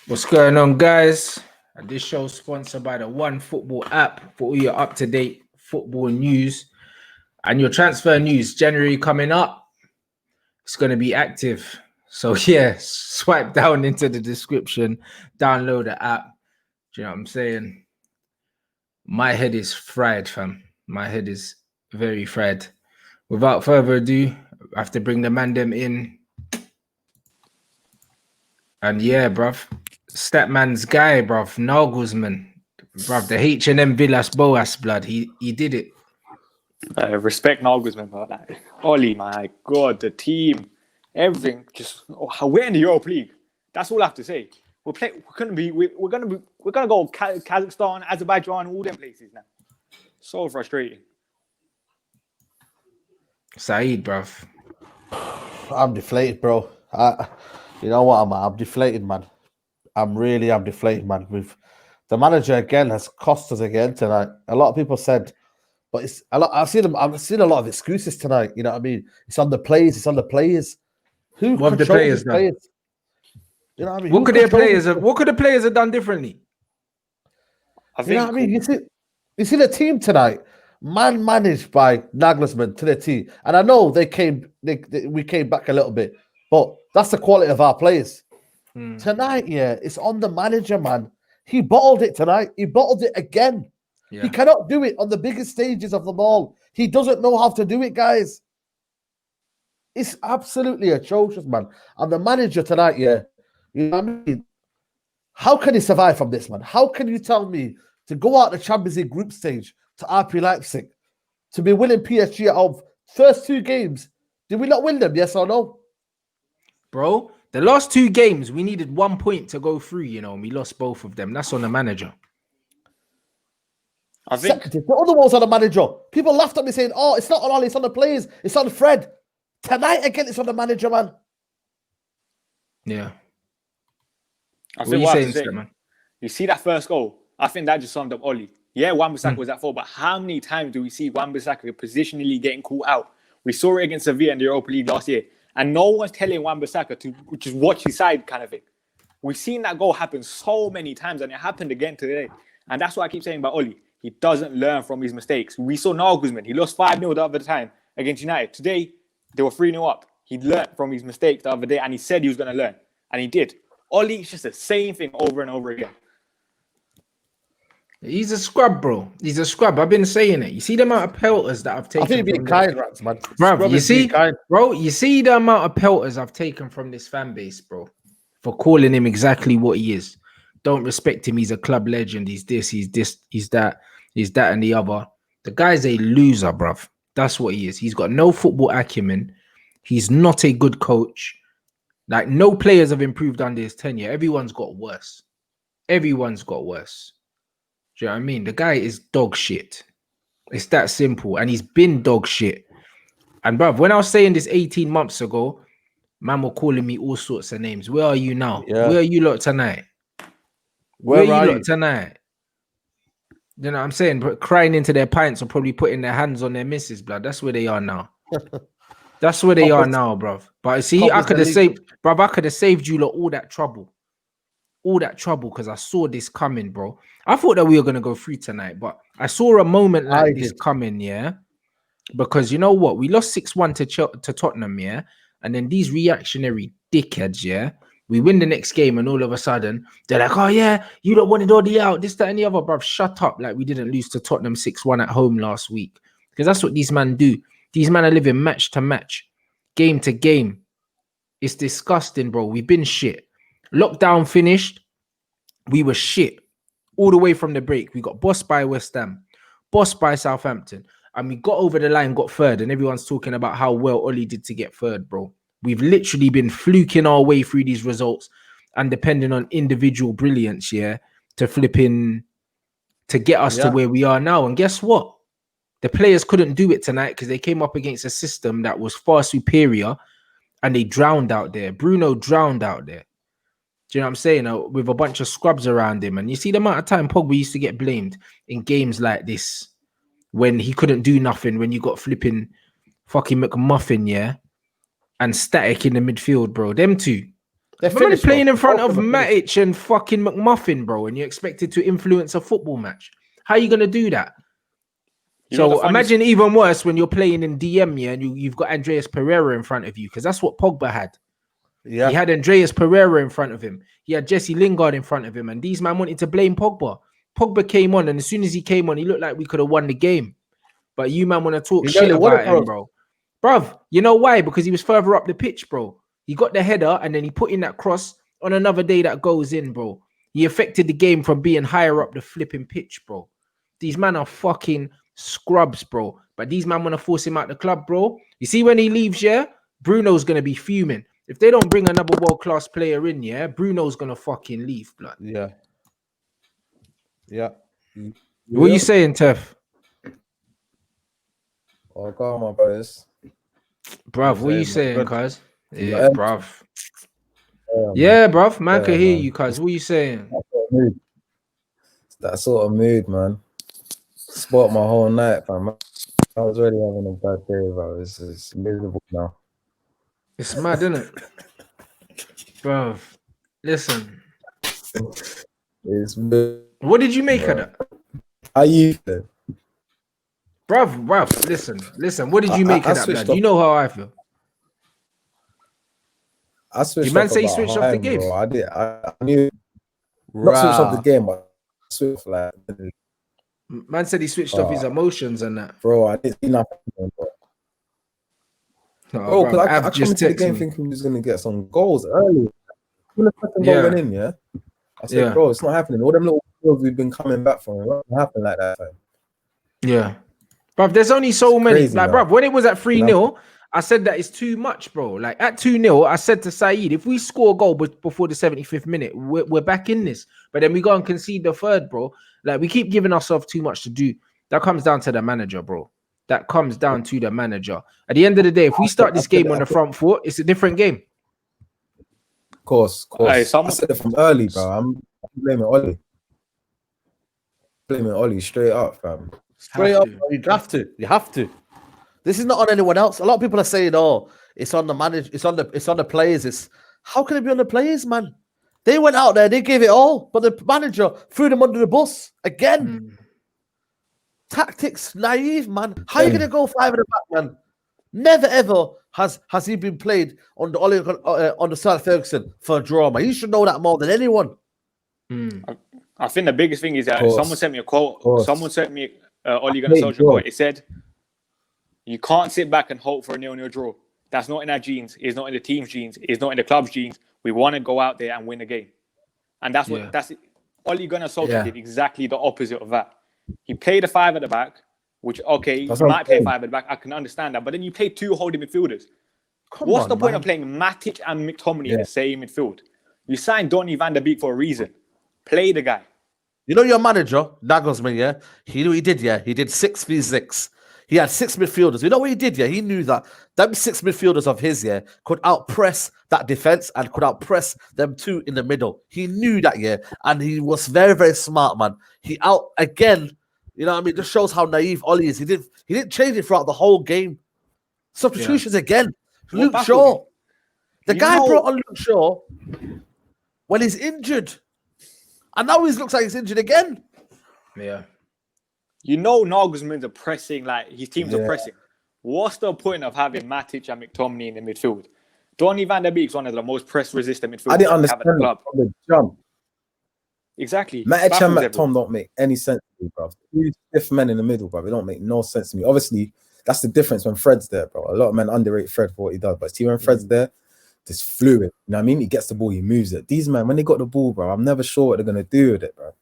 What's going on, guys? This show is sponsored by the One Football app for all your up-to-date football news and your transfer news. January coming up, it's going to be active. So yeah, swipe down into the description, download the app. Do you know what I'm saying? My head is fried, fam. My head is very fried. Without further ado, I have to bring the man them in. And yeah, bruv, Statman's guy, bruv, Nagelsmann, bruv, the H&M Villas Boas blood. He did it. Respect Nagelsmann, but like, Oli, my God, the team, everything. Just we're in the Europa League. That's all I have to say. We're gonna go Kazakhstan, Azerbaijan, all them places now. So frustrating. Saeed, bruv. I'm deflated, bro. You know what? I'm deflated, man. I'm deflated, man. With the manager again has cost us again tonight. A lot of people said, but it's a lot. I've seen a lot of excuses tonight. You know what I mean? It's on the players. It's on the players. Who what the players done? Players? You know what I mean? What could the players have done differently? You know what I mean? You see the team tonight, man managed by Nagelsmann to the team, and I know we came back a little bit, but that's the quality of our players. Tonight, yeah, it's on the manager, man. He bottled it tonight. He bottled it again. Yeah. He cannot do it on the biggest stages of the ball. He doesn't know how to do it, guys. It's absolutely atrocious, man. And the manager tonight, yeah, you know what I mean? How can he survive from this, man? How can you tell me to go out the Champions League group stage to RP Leipzig, to be winning PSG out of first two games? Did we not win them, yes or no? Bro, the last two games, we needed 1 point to go through, you know, and we lost both of them. That's on the manager. I think the other one's on the manager. People laughed at me saying, oh, it's not on Ollie, it's on the players, it's on Fred. Tonight again, it's on the manager, man. Yeah. I think what you say, man. You see that first goal? I think that just summed up Oli. Yeah, Wan-Bissaka was at fault, but how many times do we see Wan-Bissaka positionally getting caught out? We saw it against Sevilla in the Europa League last year, and no one's telling Wan-Bissaka to just watch his side kind of thing. We've seen that goal happen so many times, and it happened again today. And that's what I keep saying about Oli. He doesn't learn from his mistakes. We saw Nagelsmann. He lost 5-0 the other time against United. Today, they were 3-0 up. He learned from his mistakes the other day, and he said he was going to learn. And he did. Oli is just the same thing over and over again. He's a scrub, bro. He's a scrub. I've been saying it. You see the amount of pelters that I've taken. I think he's being kind, Rants, man. Bro, you see the amount of pelters I've taken from this fan base, bro, for calling him exactly what he is. Don't respect him. He's a club legend. He's this, he's that, and the other. The guy's a loser, bruv. That's what he is. He's got no football acumen. He's not a good coach. Like, no players have improved under his tenure. Everyone's got worse. Everyone's got worse. Do you know what I mean? The guy is dog shit. It's that simple. And he's been dog shit. And bruv, when I was saying this 18 months ago, man were calling me all sorts of names. Where are you now? Yeah. Where are you lot tonight? Where are you lot tonight? You know what I'm saying? But crying into their pints or probably putting their hands on their missus, blood. That's where they are now. That's where they are now, bruv. But see, I could have saved you lot all that trouble. All that trouble because I saw this coming, bro. I thought that we were going to go through tonight, but I saw a moment like this coming, yeah? Because you know what? We lost 6-1 to Tottenham, yeah? And then these reactionary dickheads, yeah? We win the next game and all of a sudden, they're like, oh yeah, you don't want it all out, this, that, and the other, bruv. Shut up. Like we didn't lose to Tottenham 6-1 at home last week. Because that's what these men do. These men are living match to match, game to game. It's disgusting, bro. We've been shit. Lockdown finished. We were shit all the way from the break. We got bossed by West Ham, bossed by Southampton, and we got over the line, got third, and everyone's talking about how well Oli did to get third, bro. We've literally been fluking our way through these results and depending on individual brilliance, yeah, to get us to where we are now. And guess what? The players couldn't do it tonight because they came up against a system that was far superior and they drowned out there. Bruno drowned out there. Do you know what I'm saying? With a bunch of scrubs around him. And you see the amount of time Pogba used to get blamed in games like this when he couldn't do nothing, when you got flipping fucking McMuffin, yeah? and Static in the midfield, bro. Them two. They're playing in front of Matic and fucking McMuffin, bro, and you're expected to influence a football match. How are you gonna do that? So imagine even worse when you're playing in DM, yeah, and you've got Andreas Pereira in front of you, because that's what Pogba had. Yeah, he had Andreas Pereira in front of him. He had Jesse Lingard in front of him, and these men wanted to blame Pogba. Pogba came on, and as soon as he came on, he looked like we could have won the game. But you man want to talk shit about him, bro. Bruv, you know why? Because he was further up the pitch, bro. He got the header, and then he put in that cross on another day that goes in, bro. He affected the game from being higher up the flipping pitch, bro. These men are fucking scrubs, bro. But these men want to force him out the club, bro. You see, when he leaves, yeah, Bruno's going to be fuming. If they don't bring another world-class player in, yeah, Bruno's going to fucking leave, blood. Yeah. Yeah. What are you saying, Tef? Oh, go on, my brothers. Bruv, what are you saying, cuz? Yeah, bruv. Yeah, bruv. Man can hear you, cuz. What are you saying? It's that sort of mood, man. Sport my whole night, fam. I was already having a bad day, bro. It's miserable now. It's mad, isn't it? Bruv, listen. It's miserable. What did you make of that? How you feel? Bruv, listen. What did you make of that, blood? You know how I feel. I switched off. You man say you switched off the game? Bro. I did. I knew. Not switched off the game, but switched like. Man said he switched off his emotions and that. Bro, I didn't see nothing. Bro, because I come into the game thinking we was going to get some goals early. When the second goal went in, yeah? I said, bro, it's not happening. All them little goals we've been coming back from, it won't happen like that time. Yeah. Bruv, there's only so many. Crazy, like, bruv, when it was at 3-0, I said that it's too much, bro. Like, at 2-0, I said to Saeed, if we score a goal before the 75th minute, we're back in this. But then we go and concede the third, bro. Like, we keep giving ourselves too much to do. That comes down to the manager, bro. That comes down to the manager. At the end of the day, if we start this game on the front foot, it's a different game. Of course. I said it from early, bro. I'm blaming Ollie. Blaming Ollie straight up, fam. Straight up, you have to. This is not on anyone else. A lot of people are saying, "Oh, it's on the manager, it's on the players." How can it be on the players, man? They went out there, they gave it all, but the manager threw them under the bus again. Tactics, naive, man. How are you gonna go 5 in the back, man? Never ever has he been played on the Sir Ferguson for a draw, man. You should know that more than anyone. I think the biggest thing is that someone sent me a quote. Someone sent me Ole Gunnar Solskjaer quote. It said, "You can't sit back and hope for a 0-0 draw. That's not in our genes. It's not in the team's genes. It's not in the club's genes. We want to go out there and win a game." And that's what Ole Gunnar Solskjaer did exactly the opposite of that. He played a 5 at the back, which you might play 5 at the back. I can understand that, but then you play 2 holding midfielders. What's the point of playing Matic and McTominay in the same midfield? You signed Donny van der Beek for a reason. Play the guy. You know your manager, Nagelsmann, yeah? He knew what he did, yeah? He did 6v6. He had 6 midfielders. You know what he did, yeah? He knew that them 6 midfielders of his, yeah, could outpress that defense and could outpress them 2 in the middle. He knew that, yeah? And he was very, very smart, man. You know what I mean? Just shows how naive Ollie is. He didn't change it throughout the whole game. Substitutions again. Luke Shaw. The guy brought on Luke Shaw when he's injured. And now he looks like he's injured again. Yeah. You know Nagelsmann's pressing, like his teams are pressing. What's the point of having Matic and McTominay in the midfield? Donny van der Beek's one of the most press-resistant midfielders I didn't understand the club. The jump. Exactly. Matic and McTominay don't make any sense to me, bro. 2 stiff men in the middle, bro. They don't make no sense to me. Obviously, that's the difference when Fred's there, bro. A lot of men underrate Fred for what he does, but see when Fred's there, it's fluid. You know what I mean? He gets the ball, he moves it. These men, when they got the ball, bro, I'm never sure what they're gonna do with it, bro.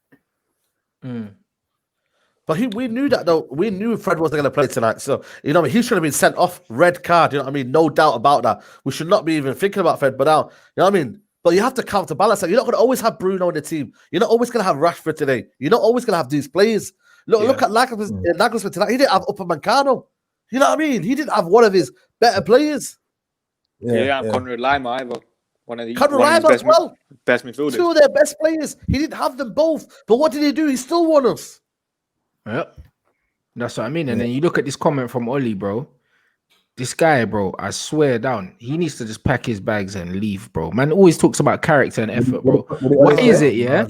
But we knew that though. We knew Fred wasn't going to play tonight. So, you know, he should have been sent off, red card. You know what I mean? No doubt about that. We should not be even thinking about Fred. But now, you know what I mean? But you have to counterbalance that. You're not going to always have Bruno in the team. You're not always going to have Rashford today. You're not always going to have these players. Look at Nagelsmann tonight. He didn't have Upamecano. You know what I mean? He didn't have one of his better players. Conrad Lima either. One of the best midfielders. 2 of their best players. He didn't have them both. But what did he do? He still won us. Yep. That's what I mean. And then you look at this comment from Ollie, bro. This guy, bro, I swear down, he needs to just pack his bags and leave, bro. Man always talks about character and effort, bro. What is it, yeah?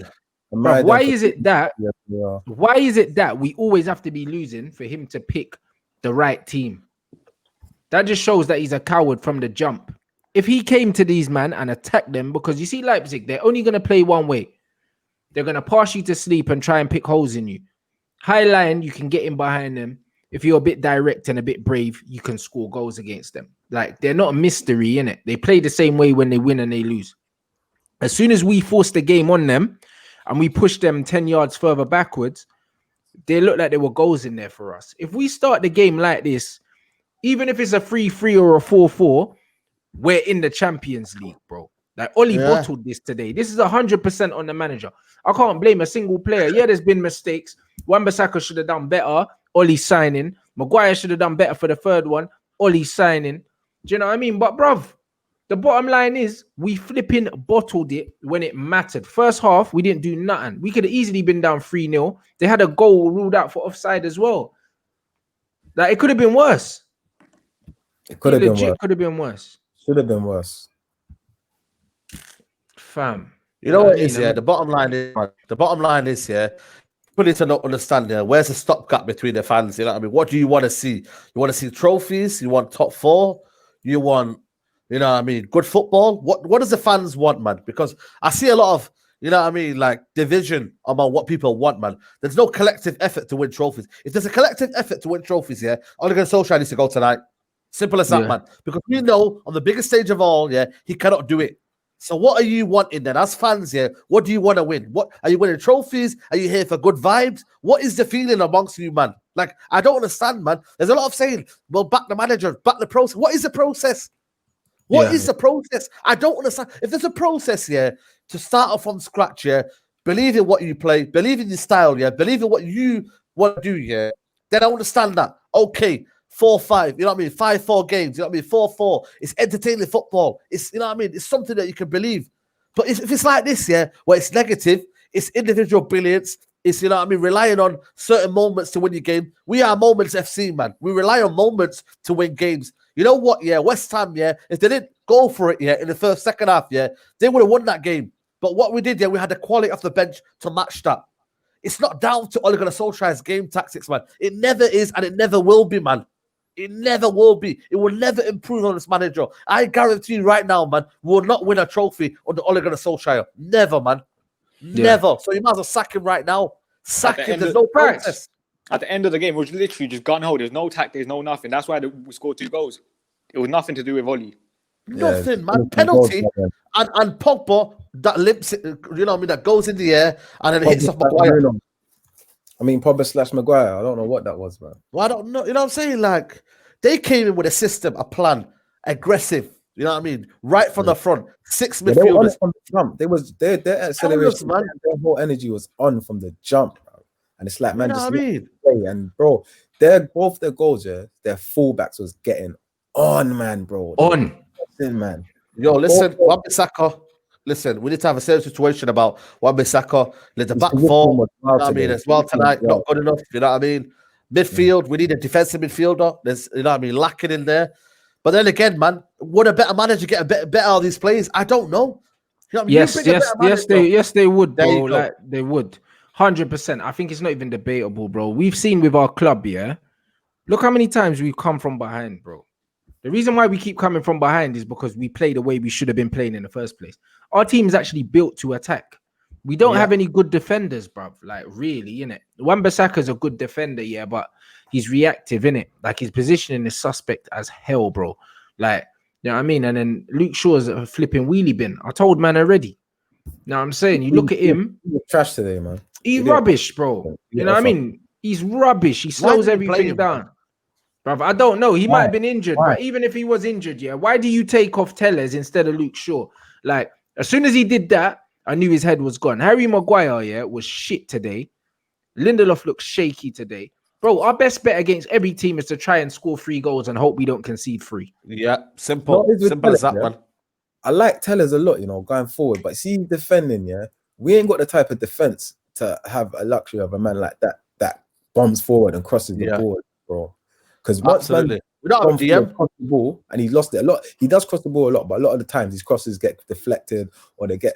Bro, why is it that we always have to be losing for him to pick the right team? That just shows that he's a coward from the jump. If he came to these man and attacked them, because you see Leipzig, they're only going to play one way. They're going to pass you to sleep and try and pick holes in you. High line, you can get in behind them. If you're a bit direct and a bit brave, you can score goals against them. Like, they're not a mystery, innit? They play the same way when they win and they lose. As soon as we force the game on them and we push them 10 yards further backwards, they look like there were goals in there for us. If we start the game like this, even if it's a 3-3 or a 4-4, we're in the Champions League, bro. Like, Oli bottled this today. This is 100% on the manager. I can't blame a single player. Yeah, there's been mistakes. Wan-Bissaka should have done better. Oli signing. Maguire should have done better for the third one. Oli signing. Do you know what I mean? But, bruv, the bottom line is we flipping bottled it when it mattered. First half, we didn't do nothing. We could have easily been down 3-0. They had a goal ruled out for offside as well. Like, it could have been worse. It could have been worse. Could have been worse. Should have been worse. Fam. You know what it is, yeah? The bottom line is, yeah, people need to not understand, yeah, where's the stopgap between the fans? You know what I mean? What do you want to see? You want to see trophies? You want top four? You want, you know what I mean, good football? What does the fans want, man? Because I see a lot of, you know what I mean, like division about what people want, man. There's no collective effort to win trophies. If there's a collective effort to win trophies, yeah, Ole Gunnar Solskjaer needs to go tonight. Simple as that, man. Because we know on the biggest stage of all, yeah, he cannot do it. So what are you wanting then? As fans, yeah, what do you want to win? What are you winning trophies? Are you here for good vibes? What is the feeling amongst you, man? Like, I don't understand, man. There's a lot of saying, well, back the manager, back the process. What is the process? What is the process? I don't understand. If there's a process, yeah, to start off from scratch, yeah, believe in what you play, believe in your style, yeah, believe in what you want to do, yeah, then I understand that. Okay. 4-5, you know what I mean? 5-4 games, you know what I mean? 4-4. It's entertaining football. It's, you know what I mean? It's something that you can believe. But if it's like this, yeah, where it's negative, it's individual brilliance, it's, you know what I mean, relying on certain moments to win your game. We are Moments FC, man. We rely on moments to win games. You know what, yeah, West Ham, yeah, if they didn't go for it, yeah, in the second half, yeah, they would have won that game. But what we did, yeah, we had the quality off the bench to match that. It's not down to Ole Gunnar Solskjaer's game tactics, man. It never is, and it never will be, man. It never will be. It will never improve on this manager. I guarantee you right now, man, we will not win a trophy under Ole Gunnar Solskjaer. Never, man. Never. So you might as well sack him right now. Sack him. There's no process. At the end of the game, it was literally just gun hold. There's no tactics, no nothing. That's why we scored 2 goals. It was nothing to do with Oli. Nothing, man. Penalty and Pogba that limps it, you know what I mean, that goes in the air and then hits off Maguire. I mean, Pogba / Maguire. I don't know what that was, man. Well, I don't know. You know what I'm saying? Like, they came in with a system, a plan, aggressive. You know what I mean? Right from the front. 6 midfielders. They were on from the jump. Their acceleration, man. Their whole energy was on from the jump, bro. And it's like, man, you know just what I mean? Play. And bro, both their goals, yeah, their fullbacks was getting on, man, bro. Listen, man. Yo, listen, Wan-Bissaka. Listen, we need to have a serious situation about Wan-Bissaka. Let the back four, you know what I mean, as well tonight. Not good enough, you know what I mean? Midfield, we need a defensive midfielder. There's, you know what I mean, lacking in there. But then again, man, would a better manager get a better out of these players? I don't know. You know what I mean? Yes, they would, bro. Like, they would. 100%. I think it's not even debatable, bro. We've seen with our club, yeah. Look how many times we've come from behind, bro. The reason why we keep coming from behind is because we play the way we should have been playing in the first place. Our team is actually built to attack. We don't have any good defenders, bruv. Like, really, innit? Wan-Bissaka's a good defender, yeah, but he's reactive, innit? Like, his positioning is suspect as hell, bro. Like, you know what I mean? And then Luke Shaw's a flipping wheelie bin. I told man already. You know what I'm saying? You look at him. He's trash today, man. He's rubbish, bro. You know what I mean? He's rubbish. He slows everything down. Bruv, I don't know. He might have been injured, but even if he was injured, yeah, why do you take off Tellers instead of Luke Shaw? Like, as soon as he did that, I knew his head was gone. Harry Maguire, yeah, was shit today. Lindelof looks shaky today. Bro, our best bet against every team is to try and score 3 goals and hope we don't concede 3. Yeah, simple. Simple as that, man. I like Tellers a lot, you know, going forward. But see, defending, yeah, we ain't got the type of defense to have a luxury of a man like that bombs forward and crosses the board, bro. Because once man we don't have a DM. cross the ball and he lost it a lot. He does cross the ball a lot, but a lot of the times his crosses get deflected or they get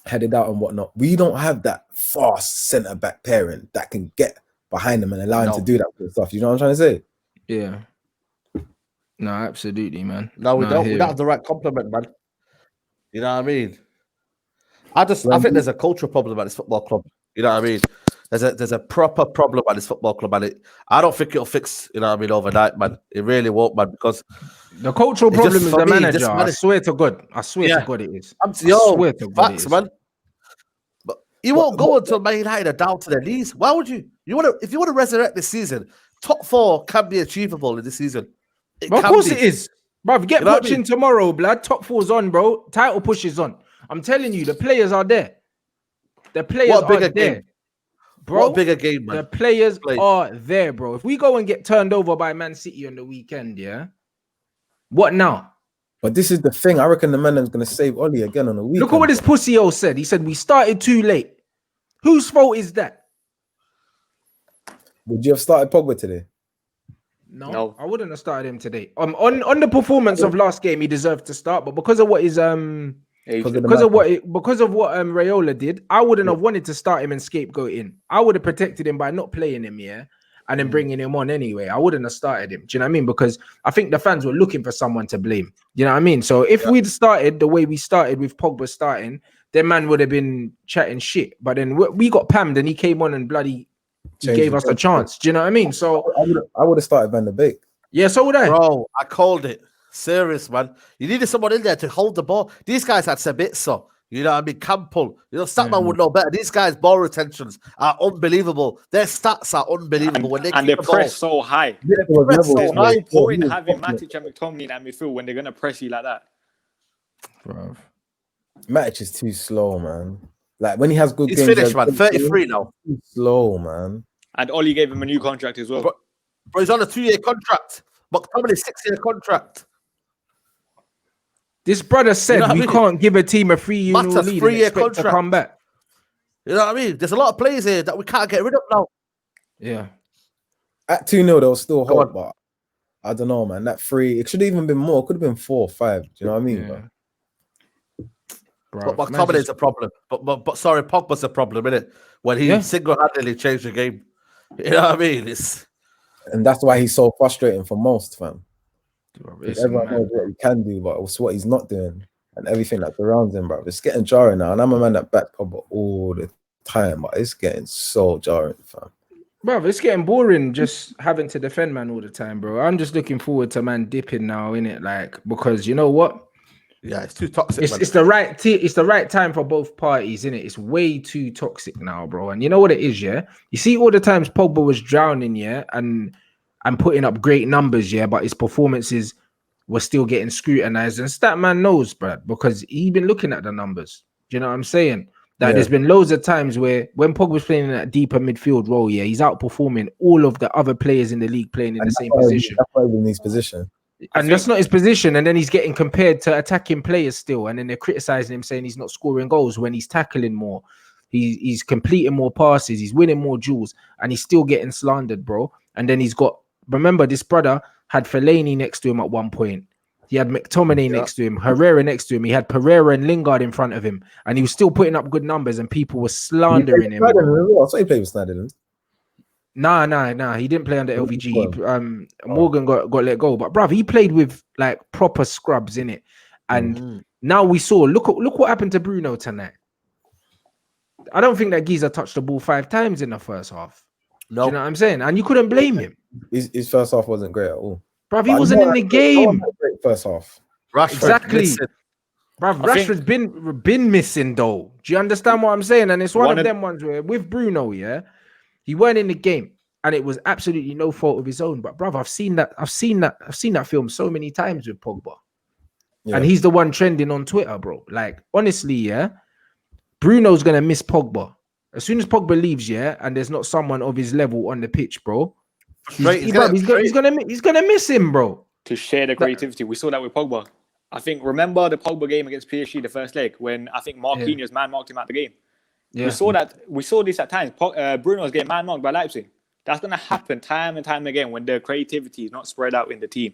headed out and whatnot. We don't have that fast centre back pairing that can get behind him and allow him to do that sort of stuff. You know what I'm trying to say? Yeah. No, absolutely, man. No, we don't. We don't have the right complement, man. You know what I mean? I think there's a cultural problem at this football club. You know what I mean? There's a proper problem at this football club, and I don't think it'll fix. You know what I mean? Overnight, man. It really won't, man. Because the cultural problem is the manager. I swear to God. I swear to God, it is. I swear to God, facts, man. But you won't go until Man United are down to their knees. Why would you? If you want to resurrect this season, top 4 can be achievable in this season. Of course it is. Bro, get watching tomorrow, blood. Top 4's on, bro. Title push is on. I'm telling you, the players are there. The players are there. Game. Bro, what a bigger game, man. The players are there, bro. If we go and get turned over by Man City on the weekend, yeah, what now? But this is the thing. I reckon the man is going to save Oli again on the weekend. Look at what this pussy-o said. He said, we started too late. Whose fault is that? Would you have started Pogba today? No, I wouldn't have started him today. On the performance of last game, he deserved to start, but because of what his because of what Raiola did, I wouldn't have wanted to start him and scapegoat in. I would have protected him by not playing him, yeah, and then bringing him on anyway. I wouldn't have started him. Do you know what I mean? Because I think the fans were looking for someone to blame. You know what I mean? So if we'd started the way we started with Pogba starting, then man would have been chatting shit. But then we got pammed and he came on and bloody gave us a chance. Do you know what I mean? So I would have started Van der Beek. Yeah, so would I. Bro, I called it. Serious, man. You needed someone in there to hold the ball. These guys had Sabitzer. You know what I mean? Campbell. You know, Statman would know better. These guys' ball retentions are unbelievable. Their stats are unbelievable. When they press so high. There's no point in having Matic and McTominay in that midfield when they're going to press you like that. Bro. Matic is too slow, man. Like, when he has good games... He's finished, man. 33 now. Too slow, man. And Oli gave him a new contract as well. Bro, he's on a 2-year contract. McTominay's 6-year contract. This brother said we can't give a team a 3-year lead and expect contract to come back. You know what I mean? There's a lot of players here that we can't get rid of now. Yeah. At 2-0, there was still hope, but I don't know, man. That 3, it should have even been more. It could have been 4 or 5. Do you know what I mean? Yeah. But McTominay's a problem. But sorry, Pogba's a problem, isn't it? When he single-handedly changed the game. You know what I mean? And that's why he's so frustrating for most, fam. Everyone knows what he can do, but it's what he's not doing and everything that surrounds him, bro. It's getting jarring now. And I'm a man that back Pogba all the time, but it's getting so jarring, fam. Bro, it's getting boring just having to defend man all the time, bro. I'm just looking forward to man dipping now, innit? Like, because you know what? Yeah, it's too toxic. It's the right time for both parties, innit? It's way too toxic now, bro. And you know what it is, yeah? You see all the times Pogba was drowning, yeah, and putting up great numbers, yeah, but his performances were still getting scrutinized. And Statman knows, Brad, because he been looking at the numbers. Do you know what I'm saying? That there's been loads of times where when Pogba's playing in that deeper midfield role, yeah, he's outperforming all of the other players in the league playing in the same position. That's why he's in his position. And that's not his position. And then he's getting compared to attacking players still. And then they're criticizing him, saying he's not scoring goals when he's tackling more. He's completing more passes. He's winning more duels. And he's still getting slandered, bro. And then he's got... Remember, this brother had Fellaini next to him at one point. He had McTominay next to him, Herrera next to him. He had Pereira and Lingard in front of him. And he was still putting up good numbers and people were slandering him. I thought he played with Snyder. Nah. He didn't play under LVG. Morgan got let go. But, bruv, he played with, like, proper scrubs in it. And now we saw... Look what happened to Bruno tonight. I don't think that geezer touched the ball 5 times in the first half. No. Do you know what I'm saying? And you couldn't blame him. His first half wasn't great at all. Bruv, he wasn't in the game. First half. Rashford, exactly. Bruv, Rashford's been missing, though. Do you understand what I'm saying? And it's one of them ones where, with Bruno, yeah, he weren't in the game. And it was absolutely no fault of his own. But, bruv, I've seen that film so many times with Pogba. Yeah. And he's the one trending on Twitter, bro. Like, honestly, yeah, Bruno's going to miss Pogba. As soon as Pogba leaves, yeah, and there's not someone of his level on the pitch, bro, he's gonna miss him, bro. To share the creativity, we saw that with Pogba. I think remember the Pogba game against PSG, the first leg, when I think Marquinhos man marked him out the game. Yeah. We saw this at times. Bruno's getting man marked by Leipzig. That's going to happen time and time again when the creativity is not spread out in the team.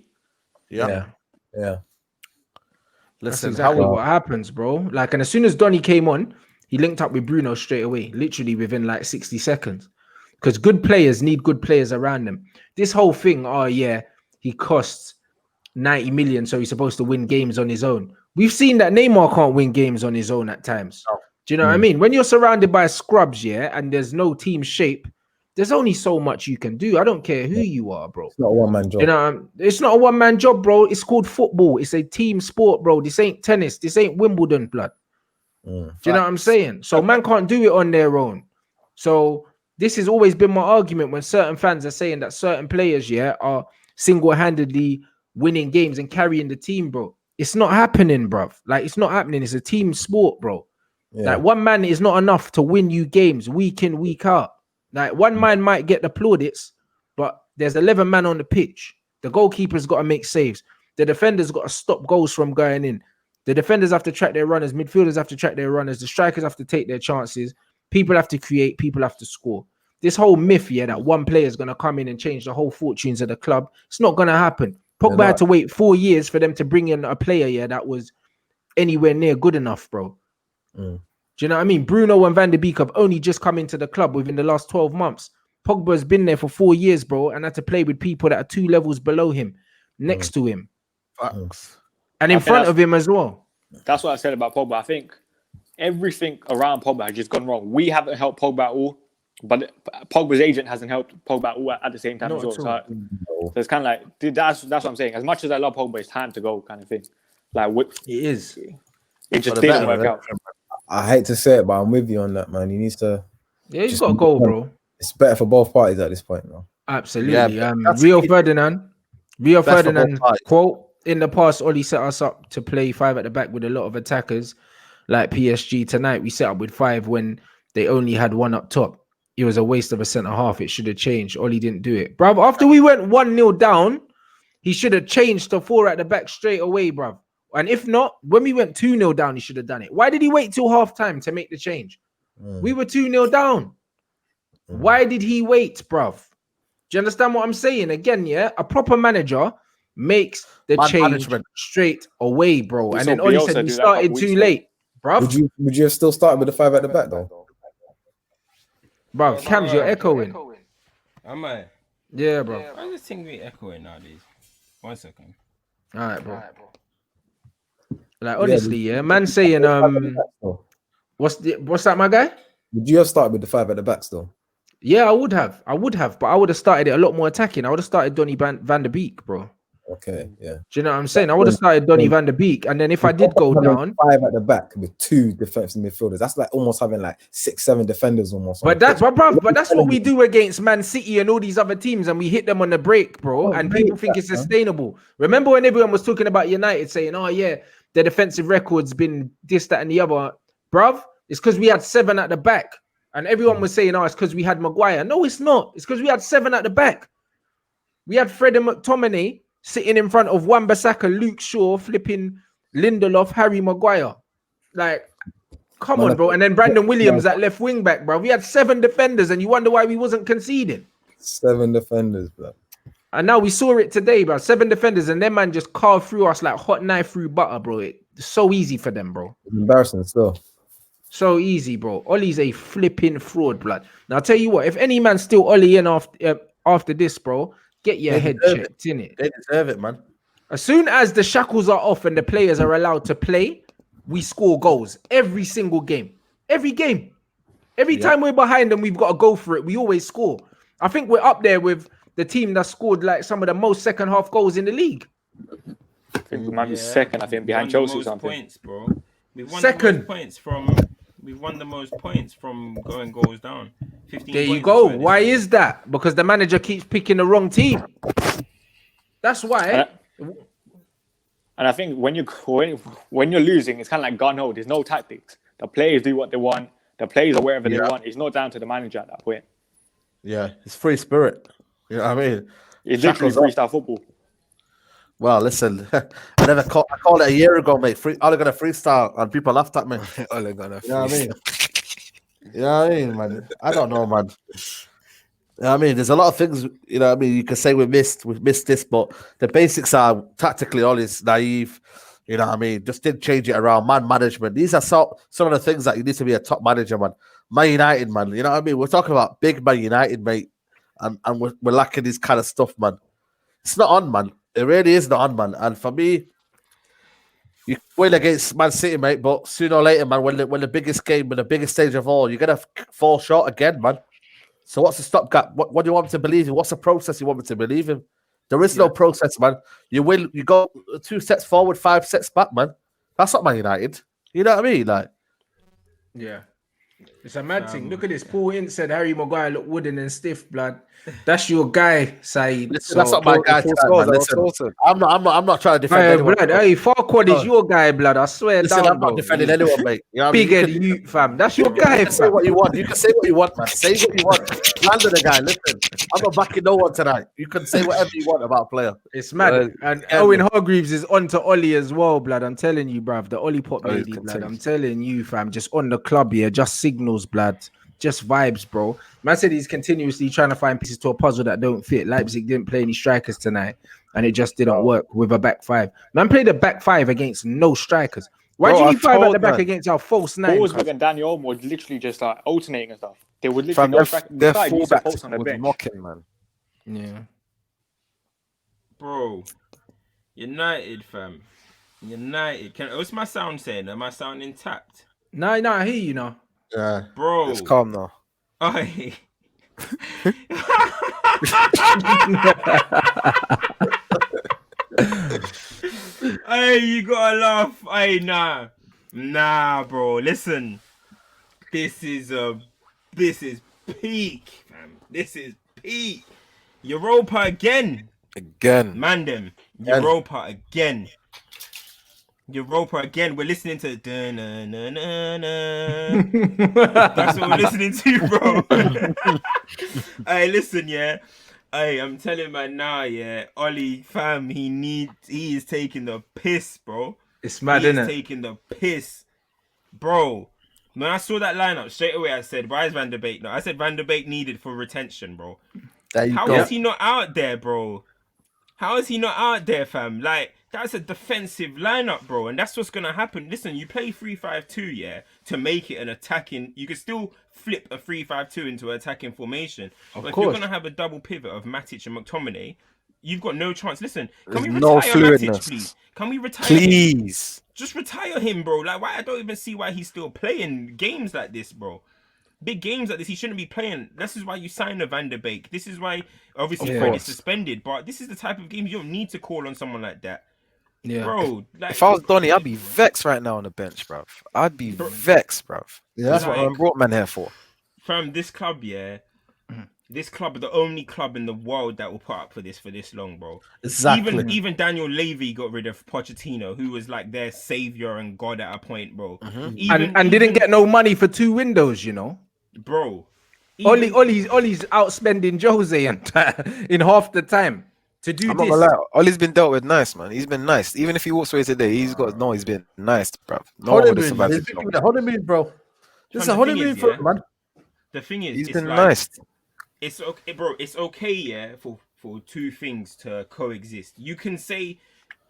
Yeah. That's Listen, exactly what happens, bro. Like, and as soon as Donny came on, he linked up with Bruno straight away, literally within like 60 seconds. Because good players need good players around them. This whole thing, oh yeah, he costs 90 million, so he's supposed to win games on his own. We've seen that Neymar can't win games on his own at times. Do you know what I mean? When you're surrounded by scrubs, yeah, and there's no team shape, there's only so much you can do. I don't care who you are, bro. It's not a one-man job. You know, it's not a one-man job, bro. It's called football. It's a team sport, bro. This ain't tennis. This ain't Wimbledon, blood. Do you know what I'm saying? So man can't do it on their own. So this has always been my argument when certain fans are saying that certain players, yeah, are single-handedly winning games and carrying the team, bro. It's not happening, bro. Like, it's not happening. It's a team sport, bro. Yeah. Like, one man is not enough to win you games week in, week out. Like, one man might get the plaudits, but there's 11 men on the pitch. The goalkeeper's got to make saves. The defender's got to stop goals from going in. The defenders have to track their runners. Midfielders have to track their runners. The strikers have to take their chances. People have to create. People have to score. This whole myth, yeah, that one player is going to come in and change the whole fortunes of the club, it's not going to happen. Pogba had to wait 4 years for them to bring in a player, yeah, that was anywhere near good enough, bro. Do you know what I mean? Bruno and Van der Beek have only just come into the club within the last 12 months. Pogba's been there for 4 years, bro, and had to play with people that are 2 levels below him, next to him. And in front of him as well. That's what I said about Pogba. I think everything around Pogba has just gone wrong. We haven't helped Pogba at all, but Pogba's agent hasn't helped Pogba at all at the same time as well. So it's kind of like, dude, that's what I'm saying. As much as I love Pogba, it's time to go kind of thing. Like, it is. It just didn't work out. I hate to say it, but I'm with you on that, man. He needs to. Yeah, he's got to go, bro. It's better for both parties at this point, now. Absolutely. Yeah, Rio Ferdinand quote, in the past, Oli set us up to play 5 at the back with a lot of attackers like PSG. Tonight, we set up with 5 when they only had 1 up top. It was a waste of a centre-half. It should have changed. Oli didn't do it. Bruv, after we went 1-0 down, he should have changed to 4 at the back straight away, bruv. And if not, when we went 2-0 down, he should have done it. Why did he wait till half-time to make the change? We were 2-0 down. Why did he wait, bruv? Do you understand what I'm saying? Again, yeah, a proper manager makes the change straight away, bro. And then Oli said we started too late, bruv. Would you have still started with the 5 at the back, though? Bruv, Cams, you're echoing. Am I? Yeah, bro. Why does this thing be echoing nowadays? 1 second. All right, bro. Like, honestly, yeah, man saying, what's that, my guy? Would you have started with the 5 at the back still? Yeah, I would have, but I would have started it a lot more attacking. I would have started Donny Van der Beek, bro. Okay, yeah. Do you know what I'm saying? I would have started Donny Van der Beek, and then if I did go down, 5 at the back with 2 defensive midfielders. That's like almost having like 6-7 defenders almost. But that's what we do against Man City and all these other teams, and we hit them on the break, bro. And people think it's sustainable. Remember when everyone was talking about United saying, "Oh yeah, their defensive record's been this, that, and the other," bruv? It's because we had 7 at the back. And everyone was saying, "Oh, it's because we had Maguire." No, it's not. It's because we had 7 at the back. We had Fred and McTominay sitting in front of Wan-Bissaka, Luke Shaw, flipping Lindelof, Harry Maguire. Like, come on, bro. And then Brandon Williams at left wing back, bro. We had 7 defenders, and you wonder why we wasn't conceding. 7 defenders, bro. And now we saw it today, bro. 7 defenders, and them man just carved through us like hot knife through butter, bro. It's so easy for them, bro. It's embarrassing still. So easy, bro. Ollie's a flipping fraud, blood. Now, I'll tell you what, if any man still Ollie in after this, bro, get your head checked, innit? They deserve it, man. As soon as the shackles are off and the players are allowed to play, we score goals. Every single game. Every game. Every time we're behind them, we've got to go for it. We always score. I think we're up there with the team that scored like some of the most second half goals in the league. I think we might be second, behind Chelsea or something. Points, bro. We've won the most points from... We've won the most points from going goals down. 15 there you go. Why is that? Because the manager keeps picking the wrong team. That's why. And I think when you're losing, it's kind of like gun-ho. There's no tactics. The players do what they want. The players are wherever they want. It's not down to the manager at that point. Yeah, it's free spirit. You know what I mean? It's literally freestyle football. Well, listen, I called it a year ago, mate. All gonna freestyle, and people laughed at me. All gonna freestyle. You know what I mean? Yeah, I mean, man. I don't know, man. I mean, there's a lot of things, you know what I mean, you can say we missed this, but the basics are tactically all is naive, you know what I mean, just didn't change it around, man management. These are some of the things that you need to be a top manager, man. Man United, man, you know what I mean? We're talking about big Man United, mate, and we're lacking this kind of stuff, man. It's not on, man. It really is not on, man. And for me, you win against Man City, mate, but sooner or later, man, when the biggest game, when the biggest stage of all, you're going to fall short again, man. So what's the stopgap? What do you want me to believe in? What's the process you want me to believe in? There is no process, man. You win, you go 2 sets forward, 5 sets back, man. That's not Man United. You know what I mean? Like, yeah. It's a mad thing. Look at this. Paul Ince said Harry Maguire looked wooden and stiff, blood. That's your guy, Saeed. Listen, that's not my guy. I'm not trying to defend anyone. Blood, hey, Farquad is your guy, blood. I swear. Listen, I'm not defending anyone, mate. You know big head, you fam. That's your guy. You can say what you want. You can say what you want, man. Say what you want. Land on the guy. Listen, I'm not backing no one tonight. You can say whatever you want about a player. It's mad. And Owen Hargreaves is on to Ollie as well, blood. I'm telling you, bruv. The Ollie Pop lady, blood. I'm telling you, fam. Just on the club here, just signals, blood. Just vibes, bro. Man said he's continuously trying to find pieces to a puzzle that don't fit. Leipzig didn't play any strikers tonight, and it just didn't work with a back five. Man played a back five against no strikers. Why do you need 5 at the back against our false 9? Forsberg and Daniel Olmo would literally just like alternating and stuff. They would literally their fullbacks would mocking, man. Yeah, bro. United, fam. United. What's my sound saying? Am I sound intact? No, I hear you now. Yeah, bro. It's calm now. Hey, you gotta laugh. Hey, nah, bro. Listen, this is peak, fam. This is peak. Europa again. Mandem. Europa again. We're listening to that's what we're listening to, bro. Hey, listen, yeah. Hey, I'm telling man now, yeah. Ollie, fam, he is taking the piss, bro. It's mad, isn't it? Taking the piss, bro. When I saw that lineup straight away, I said, "Why is Van der Beek?" No, I said Van der Beek needed for retention, bro. How is he not out there, bro? How is he not out there, fam? Like, that's a defensive lineup, bro, and that's what's gonna happen. Listen, you play 3-5-2, yeah, to make it an attacking. You can still flip a 3-5-2 into an attacking formation. But if you're gonna have a double pivot of Matic and McTominay, you've got no chance. Listen, can we retire Matic, please? Can we retire him? Just retire him, bro. Like, why? I don't even see why he's still playing games like this, bro. Big games like this, he shouldn't be playing. This is why you sign a Van der Beek. This is why, obviously, Fred is suspended. But this is the type of games you don't need to call on someone like that. Yeah, bro. Like, if I was Donny, I'd be vexed right now on the bench, bruv. I'd be vexed, bruv. Yeah, that's what I brought man here for. From this club, yeah. This club, the only club in the world that will put up for this long, bro. Exactly. Even Daniel Levy got rid of Pochettino, who was like their savior and god at a point, bro. And didn't get no money for 2 windows, you know, bro. Ollie's outspending Jose in half the time to do this. Ollie's been dealt with nice, man. He's been nice. Even if he walks away today, he's been nice, bro. No one would have survived. Honeymoon, bro. Just a honeymoon for him, man. The thing is, he's been nice. It's okay, bro. It's okay, yeah, for 2 things to coexist. You can say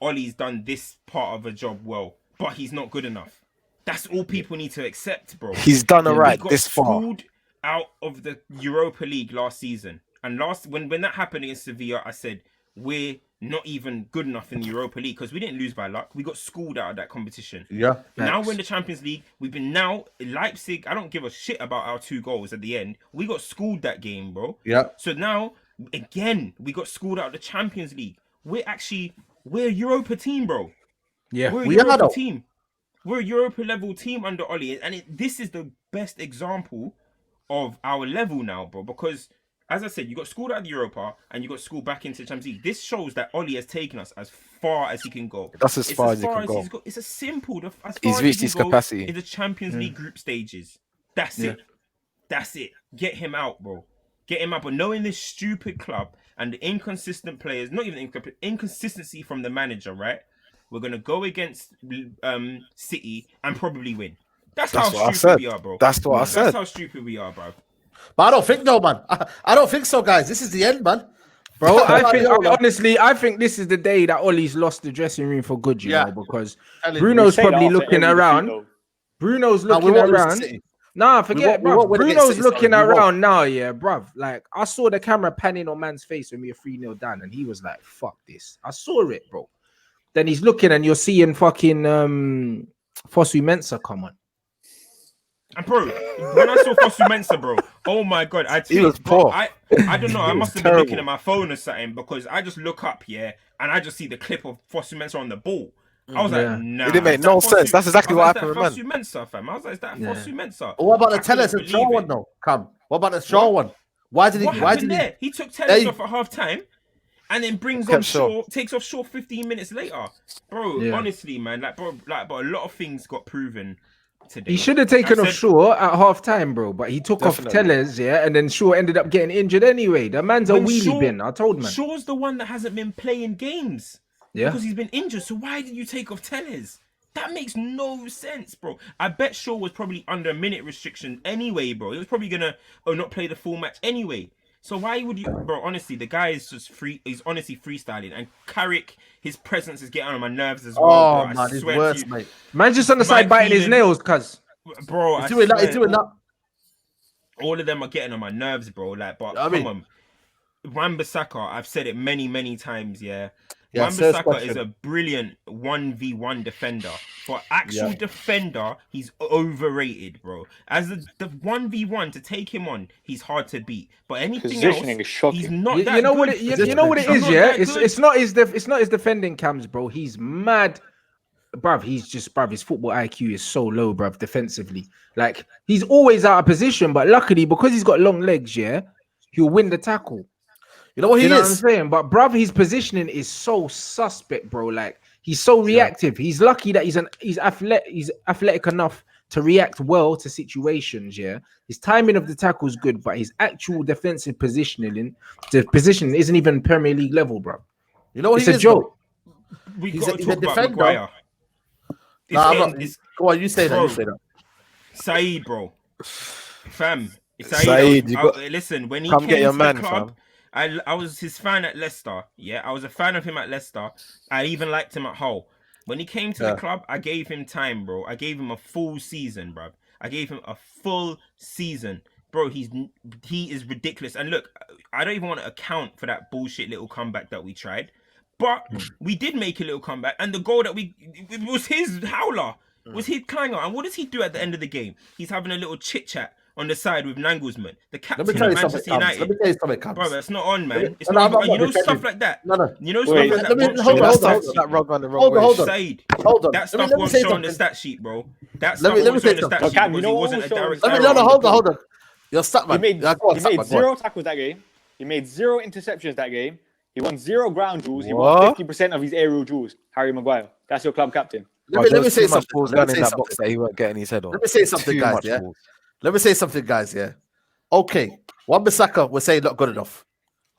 Ollie's done this part of a job well, but he's not good enough. That's all people need to accept, bro. He's done alright this far. He got out of the Europa League last season, and when that happened against Sevilla, I said we're not even good enough in the Europa League because we didn't lose by luck. We got schooled out of that competition. Yeah. Now we're in the Champions League. We've been Leipzig. I don't give a shit about our 2 goals at the end. We got schooled that game, bro. Yeah. So now, again, we got schooled out of the Champions League. We're a Europa team, bro. Yeah. We're a Europa team. We're a Europa level team under Ollie. And this is the best example of our level now, bro. Because, as I said, you got schooled out of the Europa and you got schooled back into the Champions League. This shows that Ollie has taken us as far as he can go. That's as far as he can go. It's a simple. He's reached his capacity. In the Champions League group stages. That's it. That's it. Get him out, bro. Get him out. But knowing this stupid club and the inconsistent players, not even inconsistency from the manager, right? We're gonna go against City and probably win. That's how stupid we are, bro. That's what I said. That's how stupid we are, bro. But I don't think no, man. I don't think so, guys. This is the end, man. Bro, I think this is the day that Ollie's lost the dressing room for good, you know, because Bruno's probably looking around. Bruno's looking around. Nah, forget, bro. Bruno's looking around now, yeah, bruv. Like, I saw the camera panning on man's face when we were 3-0 down, and he was like, fuck this. I saw it, bro. Then he's looking, and you're seeing fucking Fosu Mensah come on. And bro, when I saw Fosu Mensah, bro, oh my god, he was poor. I don't know, I must have been looking at my phone or something, because I just look up, yeah, and I just see the clip of Fosu Mensah on the ball. I was like, nah. It didn't make no sense. That's exactly what happened, man. Fosu Mensah, fam. I was like, is that Fosu Mensah? What about the Tellers and Shaw one, though? Come. What about the Shaw one? Why did he? He took Tellers off at half time, and then brings on Shaw, takes off Shaw 15 minutes later, bro. Honestly, man, but a lot of things got proven today. He should have taken off Shaw at half time, bro, but he took off Tellers, and then Shaw ended up getting injured anyway. The man's a wheelie bin. I told man. Shaw's the one that hasn't been playing games. Yeah, because he's been injured. So why did you take off Tellers? That makes no sense, bro. I bet Shaw was probably under a minute restriction anyway, bro. He was probably gonna not play the full match anyway. So why would you, bro? Honestly, the guy is just free. He's honestly freestyling, and Carrick, his presence is getting on my nerves as well. Oh bro. man, it's worse, mate. Man's just on the side biting his nails, cuz. Bro, he's doing that. All of them are getting on my nerves, bro. Like, but come on, Wan-Bissaka. I've said it many times. Yeah. Wan-Bissaka is a brilliant 1v1 defender. For actual defender, he's overrated, bro. As the 1v1 to take him on, he's hard to beat. But anything else, he's not that you know good. What you know what it is, yeah? It's not his defending cams, bro. He's mad. Bruv, his football IQ is so low, bruv, defensively. Like, he's always out of position, but luckily, because he's got long legs, yeah, he'll win the tackle. You know what I'm saying? But bruv, his positioning is so suspect, bro. Like, he's so reactive. He's lucky that he's athletic enough to react well to situations, yeah. His timing of the tackle is good, but his actual defensive positioning isn't even Premier League level, bro. You know what? It's a joke. He's a defender. Go on, you say that. Saeed, bro. Fam. Saeed, listen, when he come came get your to man, the club, fam. I was his fan at Leicester. Yeah, I was a fan of him at Leicester. I even liked him at Hull. When he came to the club, I gave him time, bro. I gave him a full season, bro. I gave him a full season. Bro, he is ridiculous. And look, I don't even want to account for that bullshit little comeback that we tried. But we did make a little comeback. And the goal that it was his howler. Was his clanger. And what does he do at the end of the game? He's having a little chit-chat on the side with Nangelsmann, the captain of Manchester United. Let me tell you something, bro, that's not on, man. It's not, you know, stuff like that. No. You know, stuff like that. Hold on. That rug on the wrong way. Saeed, that stuff won't show on the stat sheet, bro. That stuff won't show on the stat sheet because he wasn't a direct arrow. Hold on. You're Statman. He made 0 tackles that game. He made 0 interceptions that game. He won 0 ground duels. He won 50% of his aerial duels. Harry Maguire. That's your club captain. Let me say something. Let me say something. That he weren't getting his head on. Let me say something, guys. Yeah. Let me say something, guys. Yeah. Okay. Wan-Bissaka, we're saying not good enough.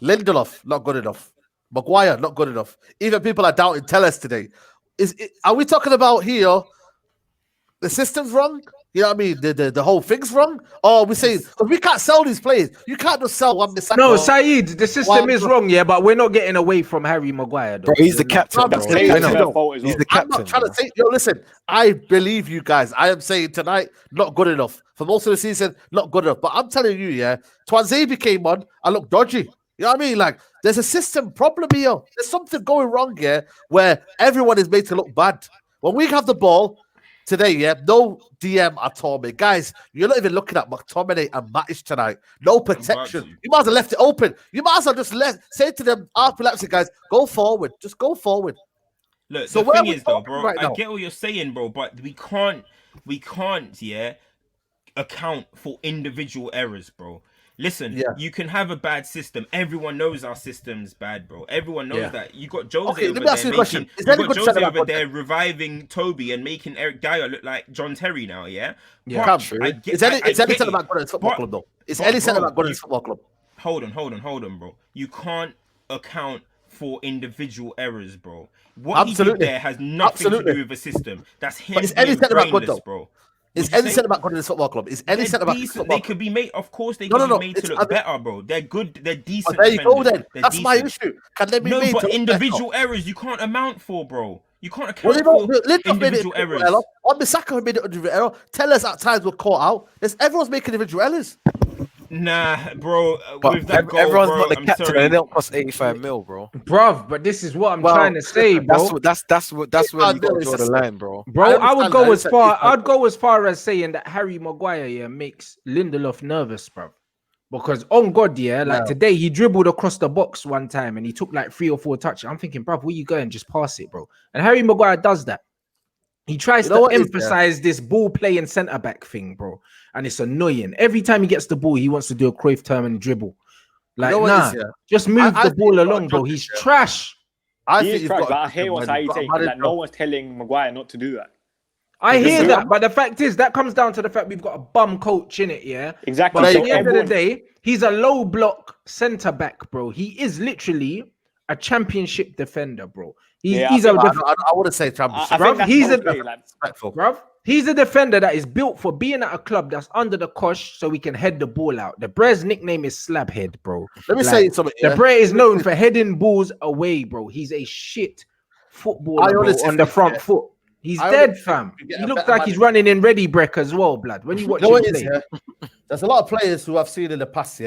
Lindelof, not good enough. Maguire, not good enough. Even people are doubting Tellers today. Are we talking about here? The system's wrong. You know what I mean? The whole thing's wrong. Or we say because we can't sell these players. You can't just sell Wan-Bissaka. No, Saeed, the system is wrong, yeah, but we're not getting away from Harry Maguire. Though. Bro, he's the captain. He's the captain. I'm not trying to say. Yo, listen. I believe you guys. I am saying tonight, not good enough for most of the season. Not good enough. But I'm telling you, yeah, Twanzebe came on. I look dodgy. You know what I mean? Like, there's a system problem here. There's something going wrong here where everyone is made to look bad. When we have the ball today, yeah, no DM at all, mate. Guys, you're not even looking at McTominay and Matic tonight. No protection. You might as well left it open. You might as well just say to them, Leipzig guys, go forward. Just go forward. Look, so the thing is, though, bro, I get what you're saying, bro, but we can't, yeah, account for individual errors, bro. Listen, you can have a bad system. Everyone knows our system's bad, bro. Everyone knows that. You got Jose over there reviving Toby and making Eric Dyer look like John Terry now, yeah? Is any centre back good in his football club, though? Is any centre back good in his football club? Hold on, bro. You can't account for individual errors, bro. What he did there has nothing to do with the system. That's him being brainless, bro. Is any centre back good in this football club? Is any centre back? They could be made. Of course, they could be made to look better, bro. They're good. They're decent. There you go. Then they're that's decent. my issue. Can they be made? But individual errors you can't amount for, bro. You can't account for individual errors. On Bissaka made it individual error. Tellers at times were caught out. Everyone's making individual errors. Nah, bro. But with that goal, everyone's bro, not the I'm captain, sorry. and they don't cost 85 mil, bro. Bruv, but this is what I'm trying to say, bro. That's where you got to draw the line, bro. Bro, I would go as far. I'd go as far as saying that Harry Maguire makes Lindelof nervous, bro. Because on God, today he dribbled across the box one time and he took like 3 or 4 touches. I'm thinking, bruv, where you going? Just pass it, bro. And Harry Maguire does that. He tries to emphasize this ball playing centre back thing, bro, and it's annoying. Every time he gets the ball, he wants to do a Cruyff term and dribble. Like, just move the ball along, bro. He's trash. I think he's trash, but I hear what Saeed saying. Like, no one's telling Maguire not to do that. I hear that, but the fact is that comes down to the fact we've got a bum coach in it, yeah. Exactly. But at the end of the day, he's a low block centre back, bro. He is literally a championship defender, bro. I wouldn't say championship. He's a defender that is built for being at a club that's under the cosh, so we can head the ball out. The Bre's nickname is Slabhead, bro. Let me say something. The Bre is known for heading balls away, bro. He's a shit footballer on the front foot. He's dead, fam. He looks like he's running in Ready Breck as well, blood. When you watch him play. There's a lot of players who I've seen in the past,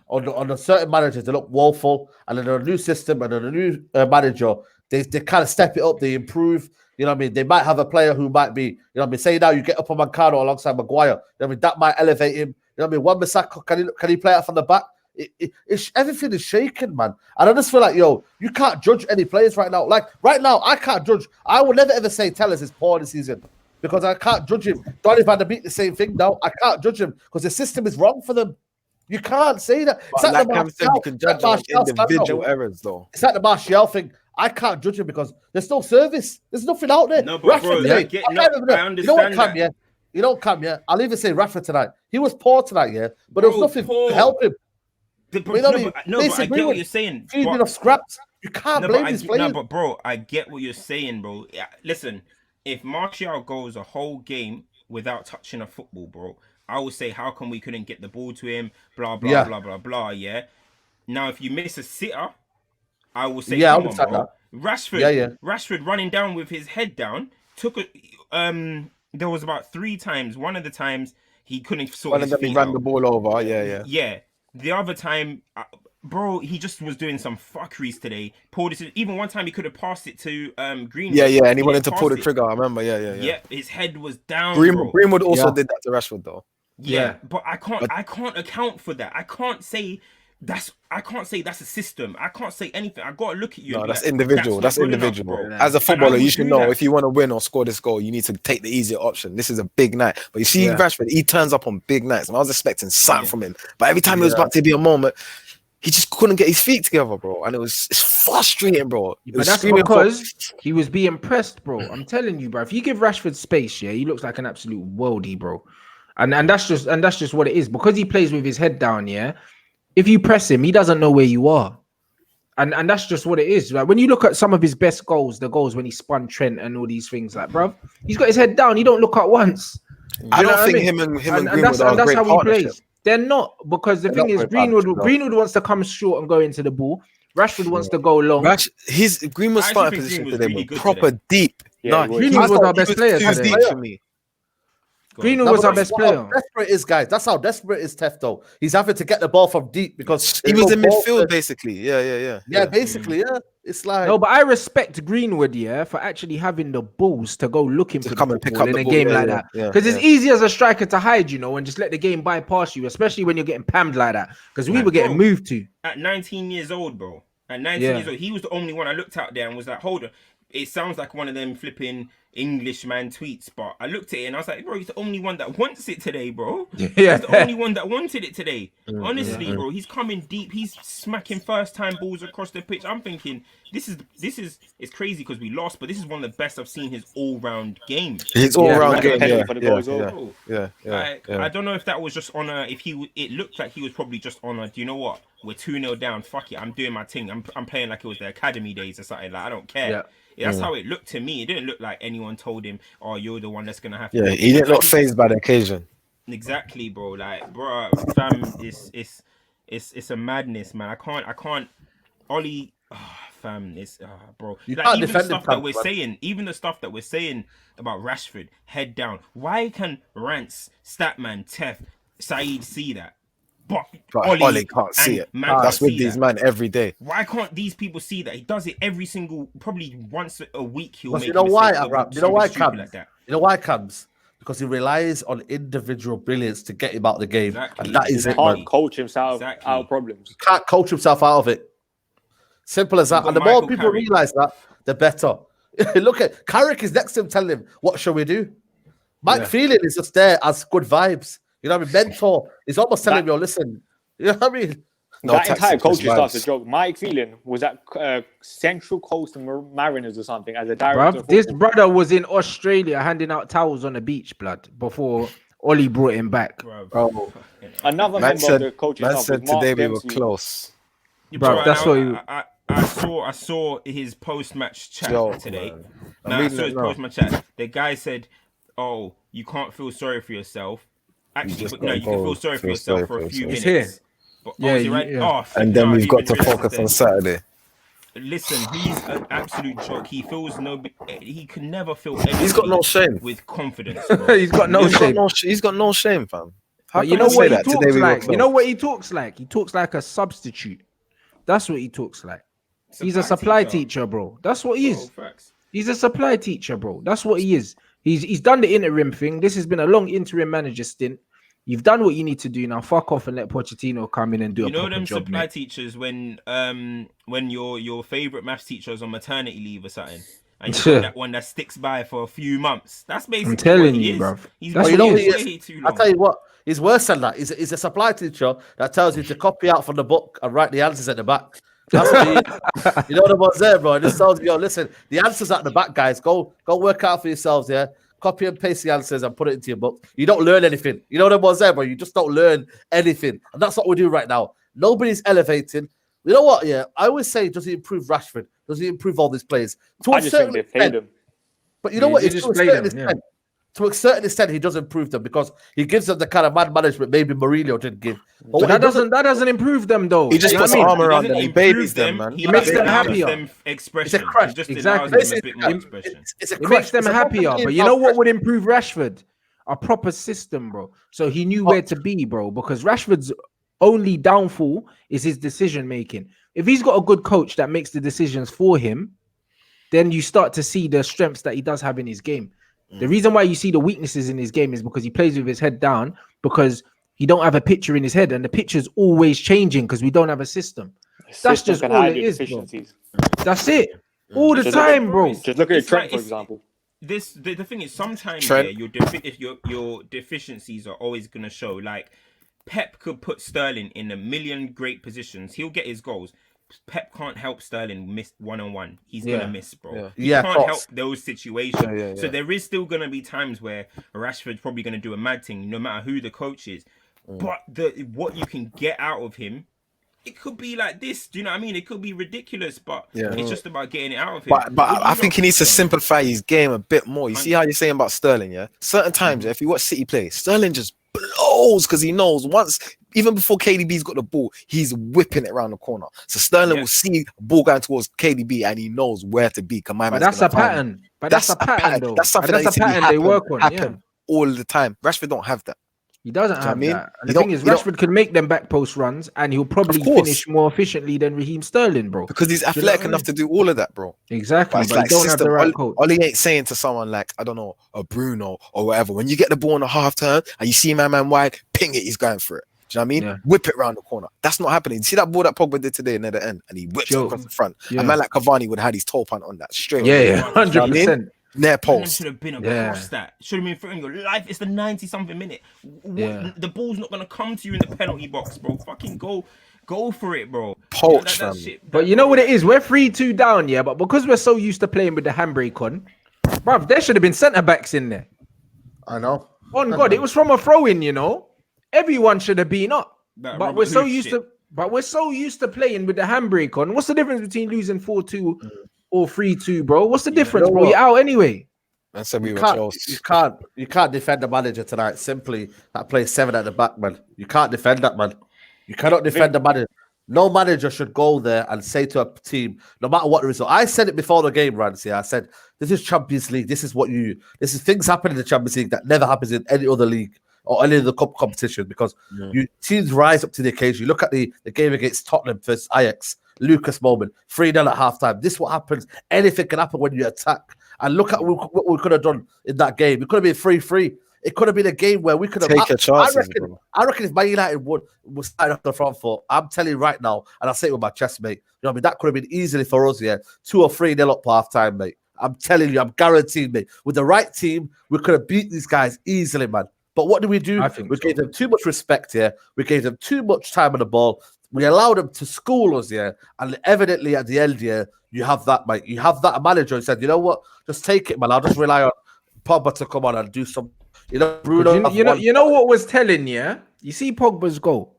on a certain managers, they look woeful, and in a new system and in a new manager, they kind of step it up, they improve. You know what I mean? They might have a player who might be, you know what I mean? Say now you get up on Mancano alongside Maguire. You know what I mean? That might elevate him. You know what I mean? Wan-Bissaka, can he play out from the back? Everything is shaking, man. And I just feel like, you can't judge any players right now. Like, right now, I can't judge. I will never ever say Tellers is poor this season because I can't judge him. Donny van de Beek, the same thing now. I can't judge him because the system is wrong for them. You can't say that. It's like you can judge individual errors, though. It's like the Martial thing. I can't judge him because there's no service. There's nothing out there. No, but bro, I understand that. You don't come, yeah. I'll even say Rafa tonight. He was poor tonight, yeah. But there was nothing to help him. But I get what you're saying. Feeding of scraps. You can't blame these players. No, but bro, I get what you're saying, bro. Listen, if Martial goes a whole game without touching a football, bro, I would say, how come we couldn't get the ball to him? Blah, blah, blah, blah, blah, yeah? Now, if you miss a sitter, I will say, come on, bro. Rashford running down with his head down, there was about 3 times. One of the times, he couldn't sort his feet out. He ran the ball over, Yeah. The other time, bro, he just was doing some fuckeries today. Even one time he could have passed it to Greenwood. Yeah, and he wanted to pull the trigger. I remember. Yeah. His head was down. Greenwood also did that to Rashford, though. Yeah, but I can't account for that. I can't say that's a system. I can't say anything. I gotta look at you. No, that's individual. That's individual. Enough, as a footballer, you should know if you want to win or score this goal, you need to take the easier option. This is a big night. But you see, Rashford, he turns up on big nights, and I was expecting something from him. But every time it was about to be a moment, he just couldn't get his feet together, bro. And it's frustrating, bro. But that's because he was being pressed, bro. I'm telling you, bro. If you give Rashford space, he looks like an absolute worldie, bro. And that's just what it is. Because he plays with his head down, if you press him, he doesn't know where you are. And that's just what it is. Like when you look at some of his best goals, the goals when he spun Trent and all these things, like, bro, he's got his head down. He don't look up once. I don't think him and Greenwood are a great how partnership. He plays. They're not, because the thing is, Greenwood wants to come short and go into the ball. Rashford wants to go long. Greenwood's starting position today was proper deep. Yeah, Greenwood was our best player today. For me. Greenwood was our best player. Desperate is, guys. That's how desperate is Tef, though. He's having to get the ball from deep because he was in midfield, basically. Yeah, basically. It's like no, but I respect Greenwood, for actually having the balls to go looking for come and pick up in a game like that. Because it's easy as a striker to hide, and just let the game bypass you, especially when you're getting pammed like that. Because we were getting moved to. At 19 years old, bro. At 19 years old, he was the only one I looked out there and was like, hold on. It sounds like one of them flipping Englishman tweets, but I looked at it and I was like, bro, he's the only one that wants it today, bro. He's the only one that wanted it today. Honestly, bro, he's coming deep. He's smacking first-time balls across the pitch. I'm thinking, this is it's crazy because we lost, but this is one of the best I've seen his all-round game. His all-round game, I don't know if that was just on it looked like he was probably just on do you know what? We're 2-0 down. Fuck it. I'm doing my thing. I'm playing like it was the academy days or something. Like, I don't care. That's how it looked to me. It didn't look like anyone anyone told him, "Oh, you're the one that's gonna have to." Yeah, he didn't look phased by the occasion. Exactly, bro. Like, bro, fam, it's a madness, man. I can't. Ollie, fam, it's bro. Like, even the stuff that we're saying, about Rashford, head down. Why can Rants, Statman, Tef, Saeed see that? But Ollie can't see it. That's with these man every day. Why can't these people see that? He does it every single, probably once a week. He'll make you know why, you know why, Cams? Like that. You know why, Cams? Because he relies on individual brilliance to get him out of the game. Exactly. And that is it, man. He can't coach himself out of problems. He can't coach himself out of it. Simple as that. And the more people realize that, the better. Look at Carrick is next to him telling him, what shall we do? Mike Phelan is just there as good vibes. You know what I mean? Mentor is almost telling you, listen, you know what I mean? That entire coaching staff's a joke. Mike Phelan was at Central Coast Mariners or something as a director. Bruv, this brother was in Australia handing out towels on the beach, blood, before Ollie brought him back. Bro. Another member of the coaching staff said today we were close. Bro, that's what I saw his post-match chat today. Now, I saw his post-match chat. The guy said, "Oh, you can't feel sorry for yourself. Actually, no, you can feel sorry for yourself for a few minutes." Here. But and then we've got to focus on Saturday. Listen, he's an absolute joke. He feels he can never feel anything. He's got no shame with confidence. Bro. He's got no shame. He's got no shame, fam. You know what he talks like? You know what he talks like? He talks like a substitute. That's what he talks like. He's a supply teacher, bro. That's what he is. He's a supply teacher, bro. That's what he is. He's done the interim thing. This has been a long interim manager stint. You've done what you need to do now. Fuck off and let Pochettino come in and do a proper job. You know them supply teachers when your favorite maths teacher is on maternity leave or something, and you that one that sticks by for a few months. That's basically I'm telling what you, he bro. He's way too long. I'll tell you what. He's worse than that. He's a supply teacher that tells you to copy out from the book and write the answers at the back. That's what he is. You know the ones there, bro. This tells you, listen, the answers at the back, guys. Go work out for yourselves, yeah. Copy and paste the answers and put it into your book. You don't learn anything. You know the ones there, bro. You just don't learn anything. And that's what we do right now. Nobody's elevating. You know what? Yeah, I always say, does he improve Rashford? Does he improve all these players? I just think they played him. But you know what? To a certain extent, he does improve them because he gives them the kind of man management maybe Mourinho didn't give. But that doesn't improve them though. He just puts arm around them. He babies them, man. He makes them happier. Expression. It's a crush. Exactly. It makes them happier. But you know what would improve Rashford? A proper system, bro. So he knew where to be, bro. Because Rashford's only downfall is his decision making. If he's got a good coach that makes the decisions for him, then you start to see the strengths that he does have in his game. The reason why you see the weaknesses in his game is because he plays with his head down, because he don't have a picture in his head, and the picture's always changing because we don't have a system. That's just all it is, bro. That's it. All the time, bro. Just look at Trent, for example. The thing is, sometimes your deficiencies are always going to show. Like, Pep could put Sterling in a million great positions. He'll get his goals. Pep can't help Sterling miss one-on-one. He's gonna miss, bro. He can't help those situations. So there is still gonna be times where Rashford's probably gonna do a mad thing, no matter who the coach is. But what you can get out of him, it could be like this. Do you know what I mean? It could be ridiculous, but it's just about getting it out of him. But I think he needs to simplify his game a bit more. You see how you're saying about Sterling, yeah? Certain times, if you watch City play, Sterling just blows because he knows once. Even before KDB's got the ball, he's whipping it around the corner. So Sterling will see the ball going towards KDB and he knows where to be. But that's a pattern. That's a pattern, though. That's something that's a pattern they work on. All the time. Rashford don't have that. He doesn't have that. And the thing is, Rashford can make them back post runs and he'll probably finish more efficiently than Raheem Sterling, bro. Because he's athletic enough to do all of that, bro. Exactly. But he don't have the right coach. Ollie ain't saying to someone like, I don't know, a Bruno or whatever, when you get the ball on a half turn and you see my man wide, ping it, he's going for it. Do you know what I mean? Yeah. Whip it around the corner. That's not happening. See that ball that Pogba did today near the end, and he whipped it across the front. Yeah. A man like Cavani would have had his toe punt on that straight. Yeah, 100%. Near post. Should have been across that. Should have been through in your life. It's the 90-something minute. The ball's not gonna come to you in the penalty box, bro. Fucking go for it, bro. Poach, but you know what it is? We're 3-2 down, yeah. But because we're so used to playing with the handbrake on, bruv, there should have been centre backs in there. I know. On God, it was from a throw-in, you know. Everyone should have been up, but we're so used to playing with the handbrake on. What's the difference between losing 4-2 or 3-2, bro? What's the difference, bro? You're out anyway. And so you can't defend the manager tonight. Simply that plays 7 at the back, man. You can't defend that, man. You cannot defend the manager. No manager should go there and say to a team, no matter what the result. I said it before the game, Rants. I said, this is Champions League. This is things happen in the Champions League that never happens in any other league or any other cup competition because teams rise up to the occasion. You look at the game against Tottenham versus Ajax, Lucas moment, 3-0 at halftime. This is what happens. Anything can happen when you attack. And look at what we could have done in that game. It could have been 3-3. It could have been a game where we could have take a chance. I reckon if Man United was starting off the front foot, I'm telling you right now, and I say it with my chest, mate. You know what I mean? That could have been easily for us, 2 or 3-0 up half time, mate. I'm telling you, I'm guaranteed, mate. With the right team, we could have beat these guys easily, man. But what did we do? We gave them too much respect here. We gave them too much time on the ball. We allowed them to school us, and evidently at the end, you have that, mate. You have that manager who said, you know what? Just take it, man. I'll just rely on Pogba to come on and do some. Bruno. You know what was telling, You see Pogba's goal.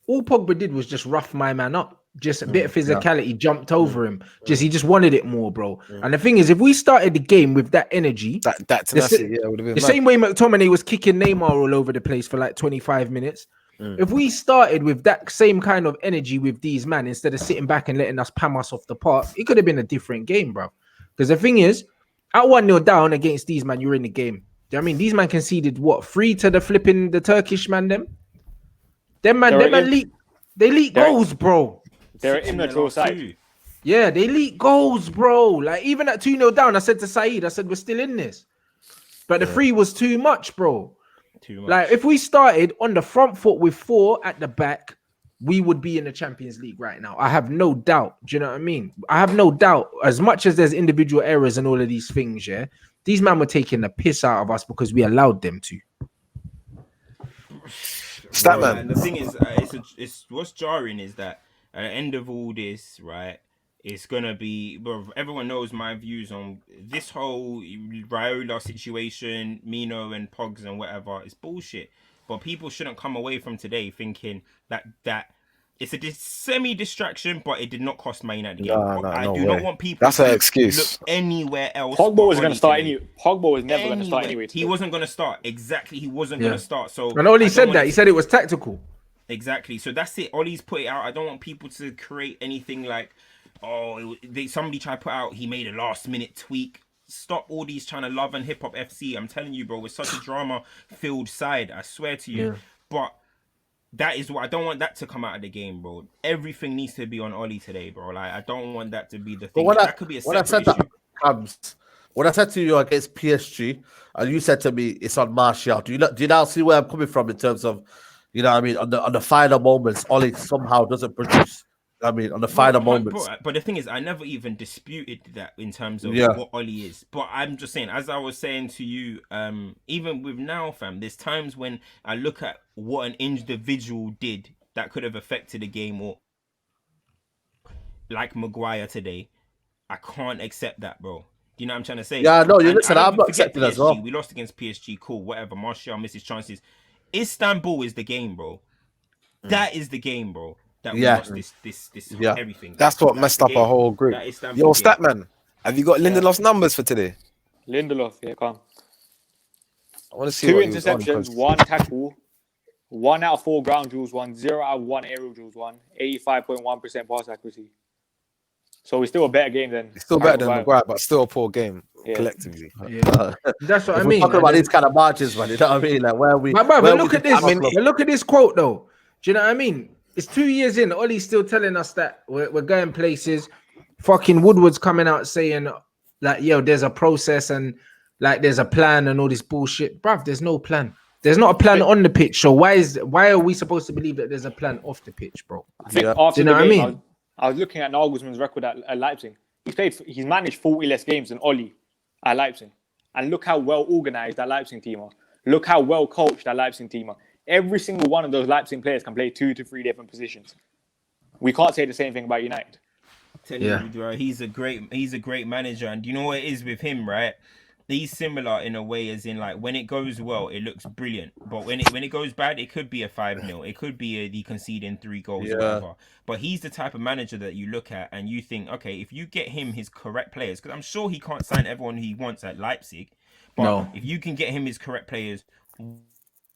All Pogba did was just rough my man up. Just a bit of physicality, jumped over him. He just wanted it more, bro. And the thing is, if we started the game with that energy, that tenacity, would have been the same way McTominay was kicking Neymar all over the place for like 25 minutes. If we started with that same kind of energy with these men, instead of sitting back and letting us pam us off the park, it could have been a different game, bro. Because the thing is, at 1-0 down against these man, you're in the game. Do you know what I mean? These man conceded 3 to the Turkish man, them leak goals, bro. They're an immature side. Yeah, they leak goals, bro. Like even at 2-0 down, I said to Saeed, we're still in this. But the 3 was too much, bro. Too much. Like if we started on the front foot with 4 at the back, we would be in the Champions League right now. I have no doubt. Do you know what I mean? I have no doubt. As much as there's individual errors and all of these things, these men were taking the piss out of us because we allowed them to. Statman. And the thing is, it's what's jarring is that at the end of all this, right? It's gonna be, bro. Everyone knows my views on this whole Raiola situation, Mino and Pogs and whatever. It's bullshit. But people shouldn't come away from today thinking that it's a semi-distraction, but it did not cost Man United the game. I do not want people. That's an excuse. Look anywhere else. Pogba was going to start anyway. Pogba was never going to start anyway. He wasn't going to start. Exactly, he wasn't going to start. So and Oli said that. He said it was tactical. Exactly. So that's it. Ollie's put it out. I don't want people to create anything like, somebody tried to put out, he made a last-minute tweak. Stop all these trying to love and hip hop FC. I'm telling you, bro, we're such a drama-filled side. I swear to you. But that is what I don't want that to come out of the game, bro. Everything needs to be on Ollie today, bro. Like I don't want that to be the thing. That could be a separate issue. When I said to you against PSG, and you said to me it's on Martial, do you now see where I'm coming from in terms of, you know what I mean, on the final moments, Ollie somehow doesn't produce. I mean, on the final moments. But the thing is, I never even disputed that in terms of what Ollie is. But I'm just saying, as I was saying to you, even with now, fam, there's times when I look at what an individual did that could have affected the game, or like Maguire today, I can't accept that, bro. Do you know what I'm trying to say? Yeah, no, you listen, I'm not accepting as well. We lost against PSG, cool, whatever. Martial misses chances. Istanbul is the game, bro. That is the game, bro. That we lost this everything. That's what messed up our whole group. Yo, Statman, have you got Lindelof's numbers for today? Lindelof, come. I want to see 2 interceptions, 1 tackle, 1 out of 4 ground duels, 0 out of 1 aerial duels, 85.1% pass accuracy. So it's still a better game than. It's still better than Maguire, but still a poor game collectively. Yeah. That's what I mean. Talking about these kind of marches, man. You know what I mean? Like where we. But look at this. Look at this quote though. Do you know what I mean? It's 2 years in. Ollie's still telling us that we're going places. Fucking Woodward's coming out saying, like, yo, there's a process and like there's a plan and all this bullshit. Bruv, there's no plan. There's not a plan on the pitch. So why are we supposed to believe that there's a plan off the pitch, bro? I think after the game, I was looking at Nagelsmann's record at Leipzig. He's managed 40 less games than Ollie at Leipzig. And look how well organized that Leipzig team are. Look how well coached that Leipzig team are. Every single one of those Leipzig players can play 2 to 3 different positions. We can't say the same thing about United. Tell you, bro, he's a great manager, and you know what it is with him, right? he's similar in a way, as in like when it goes well, it looks brilliant, but when it goes bad, it could be a 5-0, it could be the conceding 3 goals, or whatever. But he's the type of manager that you look at and you think, okay, if you get him his correct players, because I'm sure he can't sign everyone he wants at Leipzig, but if you can get him his correct players,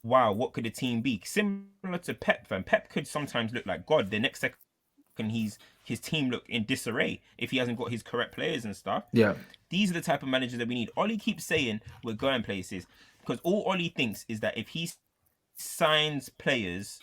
wow, what could a team be? Similar to Pep, fam. Pep could sometimes look like God. The next second, his team look in disarray if he hasn't got his correct players and stuff. Yeah. These are the type of managers that we need. Ollie keeps saying we're going places because all Ollie thinks is that if he signs players,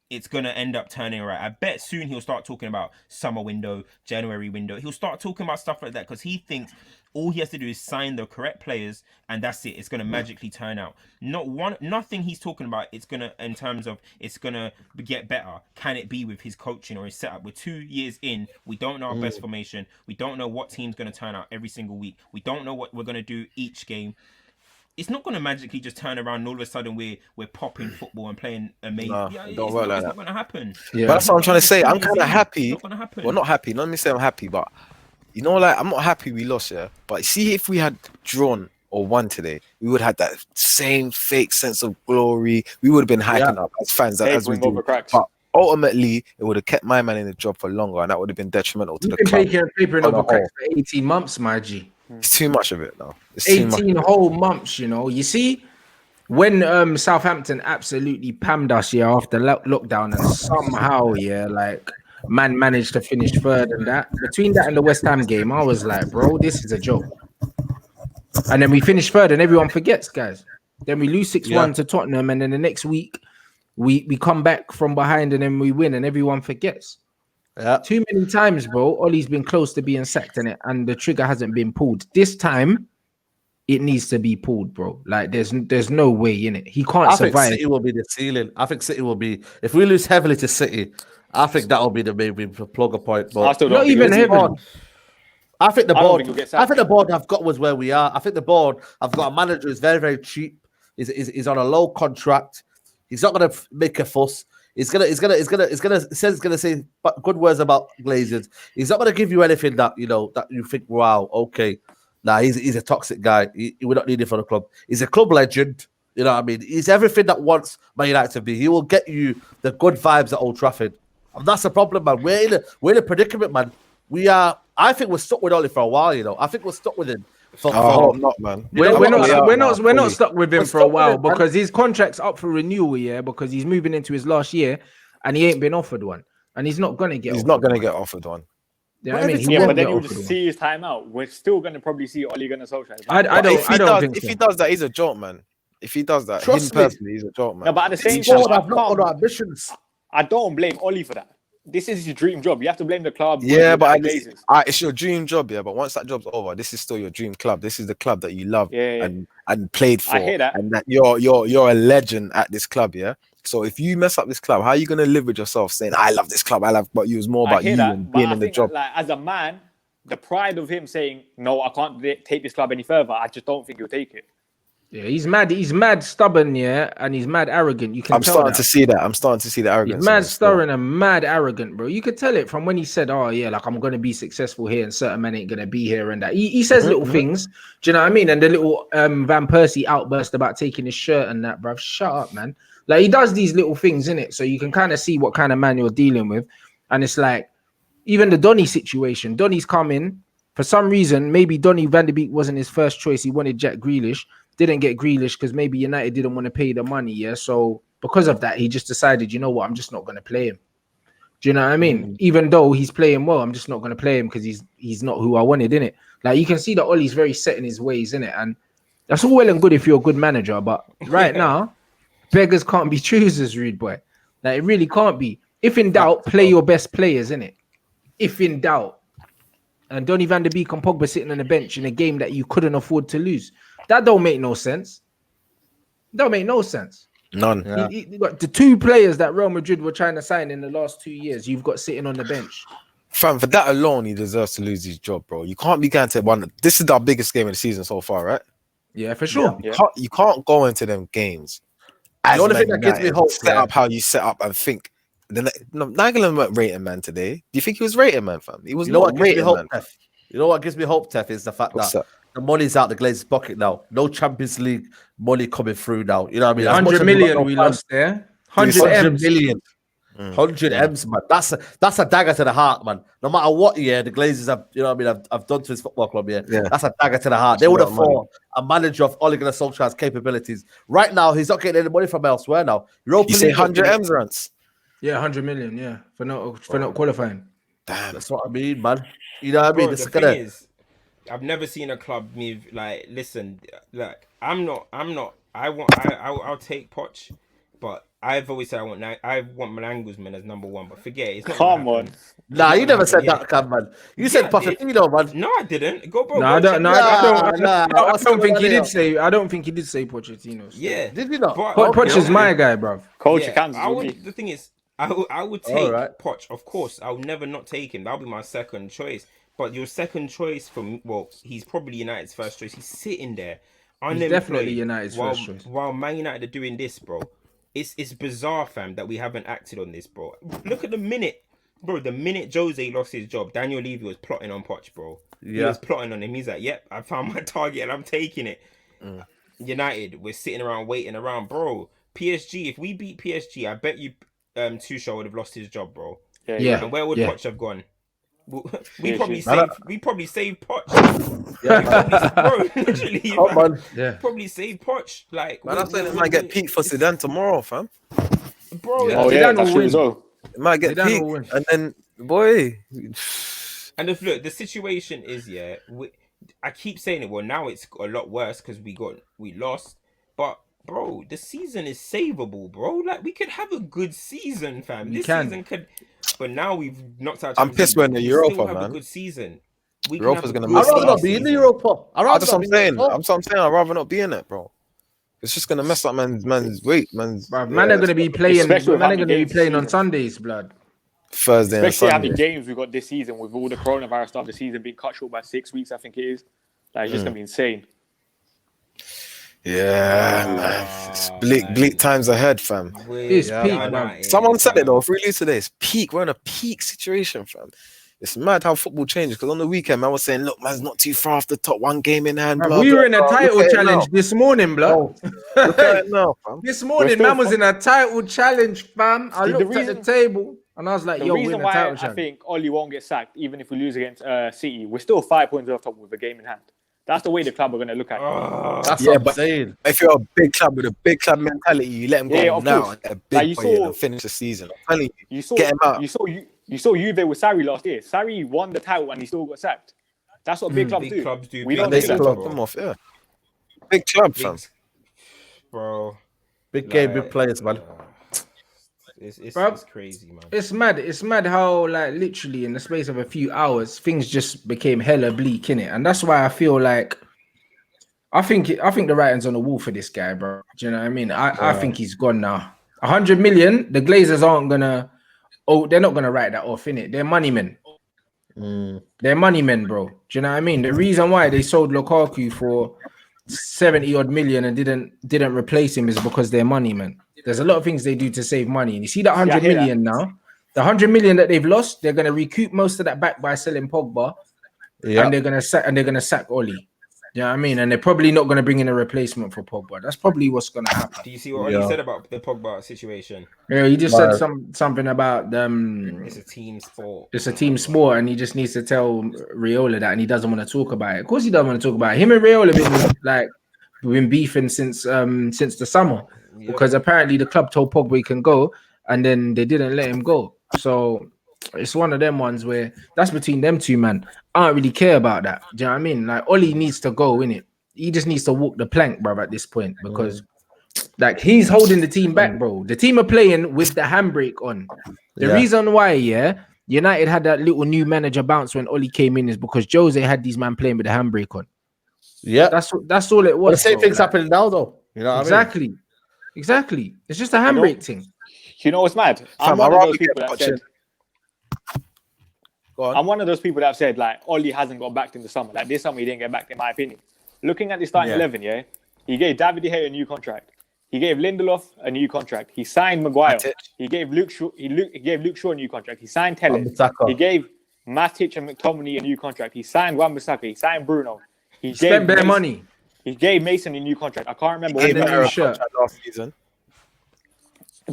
it's going to end up turning around. I bet soon he'll start talking about summer window, January window. He'll start talking about stuff like that because he thinks all he has to do is sign the correct players and that's it. It's going to magically turn out. Nothing he's talking about, it's going to, in terms of, it's going to get better. Can it be with his coaching or his setup? We're 2 years in. We don't know our best formation. We don't know what team's going to turn out every single week. We don't know what we're going to do each game. It's not going to magically just turn around and all of a sudden we're popping football and playing amazing. Don't work like that. It's not going to happen. Yeah. But that's what I'm trying to say. I'm kind of happy. Well, not happy. Let me say I'm happy, but you know, like I'm not happy we lost, yeah. But see, if we had drawn or won today, we would have had that same fake sense of glory. We would have been hyping up as fans as we do. But ultimately, it would have kept my man in the job for longer, and that would have been detrimental to the club. You've been papering over cracks for 18 months, my G. It's too much of it now. It's 18 whole months, you know. You see, when Southampton absolutely pammed us, after lockdown, and somehow, like, man managed to finish third and that. Between that and the West Ham game, I was like, bro, this is a joke. And then we finished third and everyone forgets, guys. Then we lose 6-1 to Tottenham, and then the next week, we come back from behind and then we win and everyone forgets. Yeah. Too many times, bro. Ollie's been close to being sacked in it, and the trigger hasn't been pulled. This time, it needs to be pulled, bro. Like there's no way in it. He can't survive. I think City will be the ceiling. I think City will be. If we lose heavily to City, I think that will be the maybe plugger point. But not even heavily. I think the board. I think the board have got us where we are. I think the board have got a manager who's very, very cheap. He's on a low contract. He's not going to make a fuss. He's gonna say good words about Glazers. He's not gonna give you anything that that you think, wow, okay, he's a toxic guy. He would not need it for the club. He's a club legend. You know what I mean? He's everything that wants Man United to be. He will get you the good vibes at Old Trafford. And that's the problem, man. We're in a predicament, man. We are. I think we're stuck with Ollie for a while. I think we're stuck with him. Not, man. We're not stuck with him for a while because his contract's up for renewal, because he's moving into his last year and he ain't been offered one, and he's not gonna get. He's not gonna get offered one. Yeah, I mean, but then you'll just see his time out. We're still gonna probably see Ollie Gunnar Solskjaer. I don't think if he does that, he's a joke, man. If he does that, Trust me, personally, he's a joke, man. No, but at the same time, I've not got ambitions. I don't blame Ollie for that. This is your dream job. You have to blame the club. Yeah, but it's your dream job, yeah. But once that job's over, this is still your dream club. This is the club that you love and played for. I hear that. And that you're a legend at this club, yeah. So if you mess up this club, how are you gonna live with yourself saying, I love this club, but you was more about you and being in the job? Like, as a man, the pride of him saying, no, I can't take this club any further, I just don't think he'll take it. Yeah, he's mad stubborn, and he's mad arrogant. You can I'm starting to see that. I'm starting to see the arrogance. He's mad stubborn and mad arrogant, bro. You could tell it from when he said, oh yeah, like I'm gonna be successful here and certain men ain't gonna be here and that. He says little things, do you know what I mean? And the little Van Persie outburst about taking his shirt and that, bro. Shut up, man. Like he does these little things in it, so you can kind of see what kind of man you're dealing with. And it's like even the Donny situation. Donny's come in for some reason. Maybe Donny van de Beek wasn't his first choice. He wanted Jack Grealish. Didn't get Grealish because maybe United didn't want to pay the money. Yeah, so because of that, he just decided, you know what, I'm just not going to play him. Do you know what I mean? Even though he's playing well, I'm just not going to play him because he's not who I wanted, innit? Like you can see that Ollie's very set in his ways, innit? And that's all well and good if you're a good manager, but right now, beggars can't be choosers, rude boy. Like it really can't be. If in doubt, play your best players, innit? If in doubt. And Donny van de Beek and Pogba sitting on the bench in a game that you couldn't afford to lose. That don't make no sense. Don't make no sense. None. Yeah. The two players that Real Madrid were trying to sign in the last 2 years, you've got sitting on the bench. Fam, for that alone, he deserves to lose his job, bro. You can't be going to one. This is our biggest game of the season so far, right? Yeah, for sure. Yeah. You can't go into them games. The only thing that gives me hope, set up how you set up and think. Nagel weren't rating man today. Do you think he was rating man, fam? He was not rating man. You know what gives me hope, Tef, is the fact that the money's out the Glazers' pocket now. No Champions League money coming through now. You know what I mean? 100 million we lost there. 100 million. 100 M's, man. That's a dagger to the heart, man. No matter what, the Glazers have, you know what I mean, I've done to this football club, that's a dagger to the heart. They would have thought a manager of Ole Gunnar Solskjaer's capabilities. Right now, he's not getting any money from elsewhere now. You say 100 M's, Rants? Yeah, 100 million, for not qualifying. Damn, that's what I mean, man. You know what I mean? The thing is, I've never seen a club move listen, I'll take Poch, but I've always said I want Nagelsmann as number one, but forget it. It's not Come on. Nah, you never said that, man. You said Pochettino, man. No, I didn't. Go, bro. No, I don't think he did say. I don't think he did say Pochettino. Yeah, did he not? Poch is my guy, bro. Coach Kansas. The thing is, I would take Poch. Of course, I'll never not take him. That'll be my second choice. But your second choice for me, he's probably United's first choice. He's sitting there. He's definitely United's first choice. While Man United are doing this, bro. It's bizarre, fam, that we haven't acted on this, bro. Look at the minute Jose lost his job, Daniel Levy was plotting on Poch, bro. Yeah. He was plotting on him. He's like, yep, I found my target and I'm taking it. United, we're sitting around waiting around, bro. PSG, if we beat PSG, I bet you Tuchel would have lost his job, bro. Yeah. And where would Poch have gone? We probably saved Poch. Bro, literally, probably saved Poch. Like, man, I think it might get peak for Zidane tomorrow, fam. Bro, Zidane will win. It might get peak, and then boy. And look, the situation is I keep saying it. Well, now it's a lot worse because we lost, but. Bro, the season is savable, bro. Like, we could have a good season, fam. Season could, but now we've knocked out. I'm pissed we're in the Europa, man. A good season. Europa's gonna. I'd rather not be in the Europa. That's what I'm saying. I'd rather not be in it, bro. It's just gonna mess up man's weight, man. Man are gonna be playing. Man are gonna be playing on Sundays, blood. Thursday, especially how many games we got this season with all the coronavirus stuff. The season being cut short by 6 weeks, I think it is. Like, it's just gonna be insane. Yeah, man. It's bleak times ahead, fam. It's peak, man. Someone said it though. If we lose today, it's peak. We're in a peak situation, fam. It's mad how football changes. Because on the weekend, man was saying, "Look, man's not too far off the top. 1 game in hand." Blah, we were in a title challenge this morning, blood. Look at it now, fam. This morning, man was in a title challenge, fam. I looked at the table and I was like, "Yo, we're in a title challenge." I think Oli won't get sacked, even if we lose against City. We're still 5 points off top with a game in hand. That's the way the club are going to look at it. That's what I'm saying. If you're a big club with a big club mentality, you let him go now and a big boy and finish the season. I'm telling you, get him out. You saw Juve with Sarri last year. Sarri won the title and he still got sacked. That's what big clubs do. We don't they club them off, Big club, fam. Bro. Big game, big players, man. It's crazy, man. It's mad how, like, literally in the space of a few hours, things just became hella bleak, innit? And that's why I feel like I think the writing's on the wall for this guy, bro. Do you know what I mean? I think he's gone now. 100 million, the Glazers aren't gonna. Oh, they're not gonna write that off, innit? They're money men. They're money men, bro. Do you know what I mean? The reason why they sold Lukaku for 70 odd million and didn't replace him is because they're money men. There's a lot of things they do to save money. And you see that 100 million now, the 100 million that they've lost, they're gonna recoup most of that back by selling Pogba, and they're gonna sack Oli. You know what I mean? And they're probably not gonna bring in a replacement for Pogba. That's probably what's gonna happen. Do you see what Oli said about the Pogba situation? Yeah, he just said something about it's a team sport. It's a team sport, and he just needs to tell Raiola that, and he doesn't want to talk about it. Of course, he doesn't want to talk about it. Him and Raiola been beefing since the summer. Because apparently the club told Pogba he can go, and then they didn't let him go. So it's one of them ones where that's between them two, man. I don't really care about that. Do you know what I mean? Like, Oli needs to go, innit? He just needs to walk the plank, bro, at this point, because like, he's holding the team back, bro. The team are playing with the handbrake on. The reason why, United had that little new manager bounce when Oli came in is because Jose had these man playing with the handbrake on. Yeah, that's all it was. But the same thing's happening now, though. You know what I mean? Exactly. It's just a handbrake thing. You know what's mad? I'm one of those people that said. I'm one of those people that have said, like, Oli hasn't got backed in the summer. Like, this summer he didn't get backed, in my opinion. Looking at the starting 11, he gave David De Gea a new contract. He gave Lindelof a new contract. He signed Maguire. He gave Luke Shaw a new contract. He signed Telles. He gave Matic and McTominay a new contract. He signed Wan-Bissaka. He signed Bruno. He spent bare money. He gave Mason a new contract. I can't remember. He gave him a contract last season.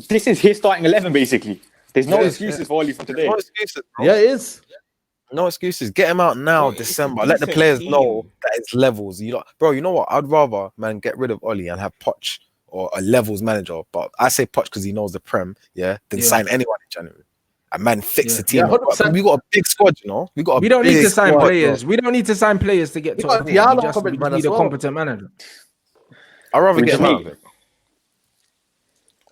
This is his starting 11, basically. There's no excuses for Oli from today. No excuses, bro. Yeah, it is. No excuses. Get him out now, December. Let the players know that it's levels. Bro, you know what? I'd rather, man, get rid of Oli and have Poch or a levels manager. But I say Poch because he knows the Prem, than sign anyone in January. And man, fix the team. We got a big squad, you know. We don't need to sign players. We don't need to sign players to get to a point. We just need a competent manager. I'd rather get him out of it.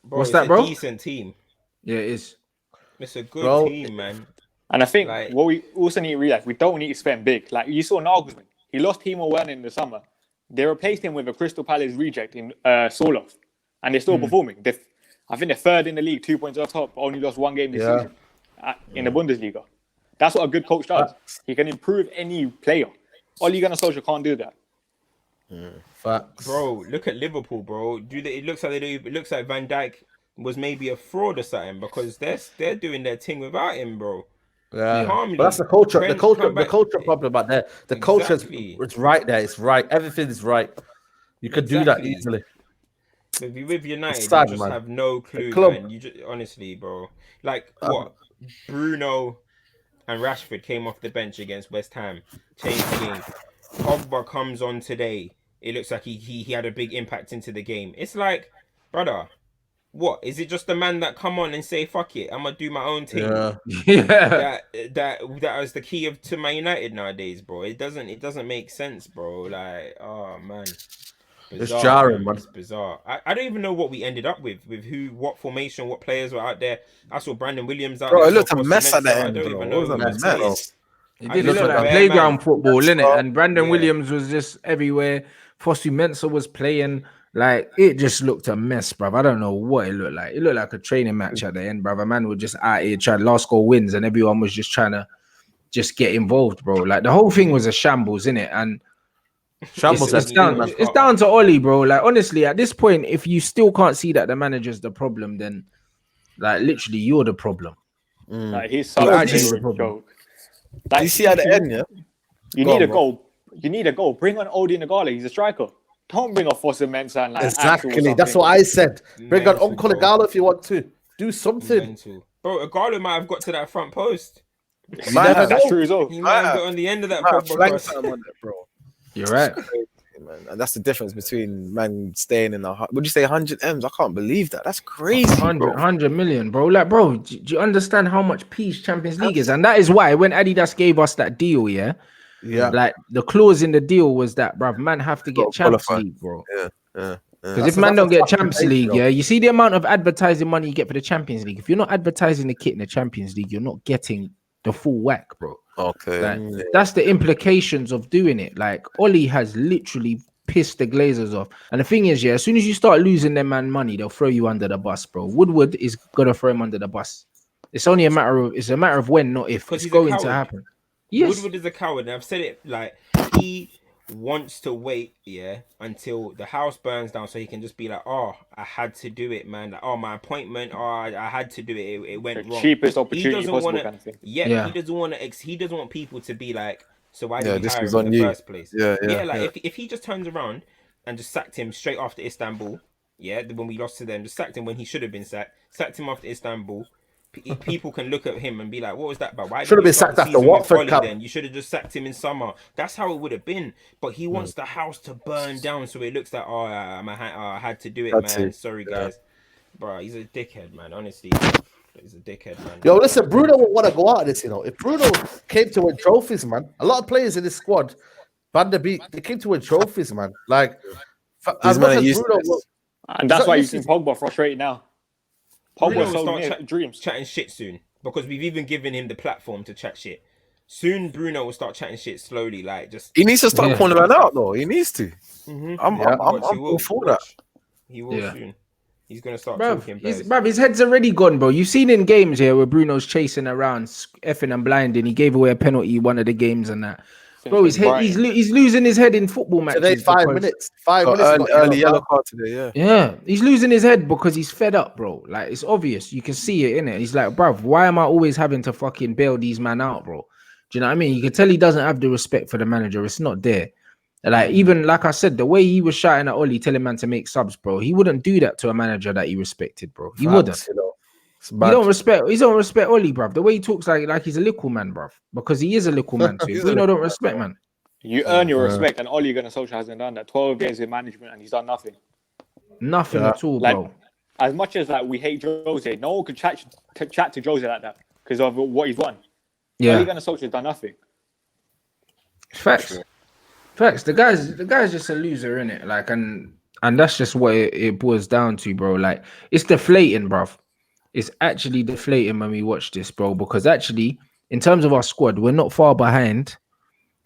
Bro, what's that, bro? Decent team. Yeah, it is. It's a good team, man. And I think what we also need to realize, we don't need to spend big. Like you saw Nagelsmann, he lost Timo Werner in the summer. They replaced him with a Crystal Palace reject in Sorloth, and they're still performing. I think they're third in the league, 2 points off top. Only lost one game this season in the Bundesliga. That's what a good coach does. He can improve any player. Ole Gunnar Solskjaer can't do that. Facts. Bro, look at Liverpool, bro. It looks like Van Dijk was maybe a fraud or something because they're doing their thing without him, bro. Yeah, but that's the culture. The culture problem out there. The culture it's right there. It's right. Everything is right. You could do that easily. With United, you just have no clue, man. You just honestly, bro. Like what? Bruno and Rashford came off the bench against West Ham, changed the game. Pogba comes on today. It looks like he had a big impact into the game. It's like, brother, what is it? Just the man that come on and say fuck it, I'm gonna do my own thing. That was the key to Man United nowadays, bro. It doesn't make sense, bro. Like, oh man, bizarre, it's jarring, man. It's bizarre. I don't even know what we ended up with what formation, what players were out there. I saw Brandon Williams out there. Bro, it looked a mess at the end. I don't even know. It was a mess. It did look like playground football, innit? And Brandon Williams was just everywhere. Fosu Mensah was playing. Like, it just looked a mess, bruv. I don't know what it looked like. It looked like a training match at the end, bruv. A man was just out here trying, last goal wins, and everyone was just trying to just get involved, bro. Like, the whole thing was a shambles, innit? And it's down to Oli, bro. Like, honestly, at this point, if you still can't see that the manager's the problem, then, like, literally, you're the problem. Like, he's such a joke. Like, you see at the end, You need a goal. You need a goal. Bring on Odin Nagala. He's a striker. Don't bring on Fosu Mensah and like exactly. That's what I said. Bring on Uncle Igalo if you want to. Do something. Bro, Igalo might have got to that front post. That's true as well. He might have got on the end of that bro. You're right. Man. And that's the difference between man staying in the. Would you say 100 M's? I can't believe that. That's crazy. 100 million, bro. Like, bro, do you understand how much peace Champions League is? And that is why when Adidas gave us that deal, like the clause in the deal was that, bruv, man have to get Champions League, bro. Because if man don't get Champions League, you see the amount of advertising money you get for the Champions League. If you're not advertising the kit in the Champions League, you're not getting the full whack, bro. Okay. Like, that's the implications of doing it. Like, Oli has literally pissed the Glazers off. And the thing is, as soon as you start losing them man money, they'll throw you under the bus, bro. Woodward is gonna throw him under the bus. It's only a matter of when, not if. It's going to happen. Yes. Woodward is a coward, and I've said it, like, he wants to wait, until the house burns down so he can just be like, oh, I had to do it, man. Like, oh, my appointment, I had to do it. It went wrong. Cheapest opportunity possible kind of thing. He doesn't want people to be like, so why did you hire him in the first place? If he just turns around and just sacked him straight after Istanbul, when we lost to them, just sacked him when he should have been sacked him after Istanbul. People can look at him and be like, what was that about? Why should have been sacked after Watford Cup? Then you should have just sacked him in summer. That's how it would have been. But he wants the house to burn down so it looks like, I had to do it, man. Sorry, guys. Bro, he's a dickhead, man. Honestly, he's a dickhead, man. Yo, listen, Bruno would want to go out of this, If Bruno came to win trophies, man, a lot of players in this squad, Van der Beek, they came to win trophies, man. Like, as much as Bruno and that's why you see Pogba frustrated now. Pogba will start chatting shit soon because we've even given him the platform to chat shit. Soon Bruno will start chatting shit slowly, like just. He needs to start calling that out, though. He needs to. I'm for that. He will soon. He's gonna start talking. His head's already gone, bro. You've seen in games here where Bruno's chasing around, effing and blinding. He gave away a penalty one of the games and that. Bro, his head, he's losing his head in football matches. Today, 5 minutes. 5 minutes. Early yellow card today, Yeah, he's losing his head because he's fed up, bro. Like, it's obvious. You can see it, innit? He's like, bruv, why am I always having to fucking bail these man out, bro? Do you know what I mean? You can tell he doesn't have the respect for the manager. It's not there. Like, even like I said, the way he was shouting at Oli, telling man to make subs, bro, he wouldn't do that to a manager that he respected, bro. He wouldn't. You don't respect Oli, bruv. The way he talks like he's a little man, bruv. Because he is a little man too. Bruno don't respect, man. You earn your respect, and Oli Gunnar Solskjaer hasn't done that. 12 years in management, and he's done nothing. Nothing at all, like, bro. As much as like we hate Jose, no one could chat to Jose like that because of what he's won. Yeah, Oli Gunnar Solskjaer's done nothing. Facts. The guy's just a loser, innit? Like, and that's just what it boils down to, bro. Like, it's deflating, bruv. It's actually deflating when we watch this, bro, because actually, in terms of our squad, we're not far behind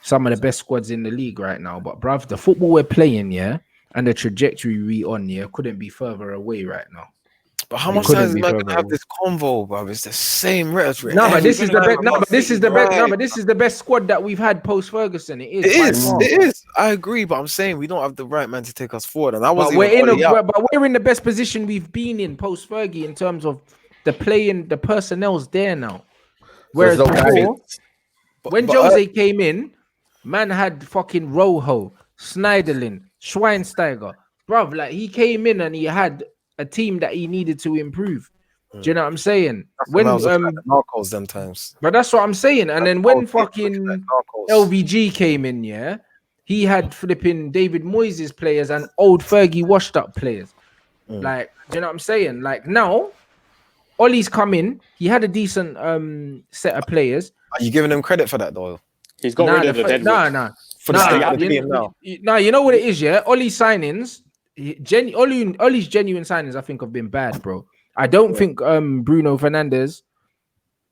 some of the best squads in the league right now. But, bruv, the football we're playing, yeah, and the trajectory we on, yeah, couldn't be further away right now. But how much time is man gonna have this convo, bro? It's the same rhetoric. No, but this is the best. No, but this is the best. No, but this is the best squad that we've had post Ferguson. It is. I agree, but I'm saying we don't have the right man to take us forward, and that was. But we're in the best position we've been in post Fergie in terms of the personnel's there now. Whereas before, when Jose came in, man had fucking Rojo, Schneiderlin, Schweinsteiger, bruv. Like, he came in and he had a team that he needed to improve. Do you know what I'm saying? When Narcos them times. But that's what I'm saying. And then when fucking LVG came in, yeah, he had flipping David Moyes' players and old Fergie washed up players. Like, do you know what I'm saying? Like, now Ollie's come in, he had a decent set of players. Are you giving him credit for that, though? He's got rid of the dead now. You know what it is, yeah? Ollie's signings, Ollie's genuine signings, I think, have been bad, bro. I don't think Bruno Fernandes,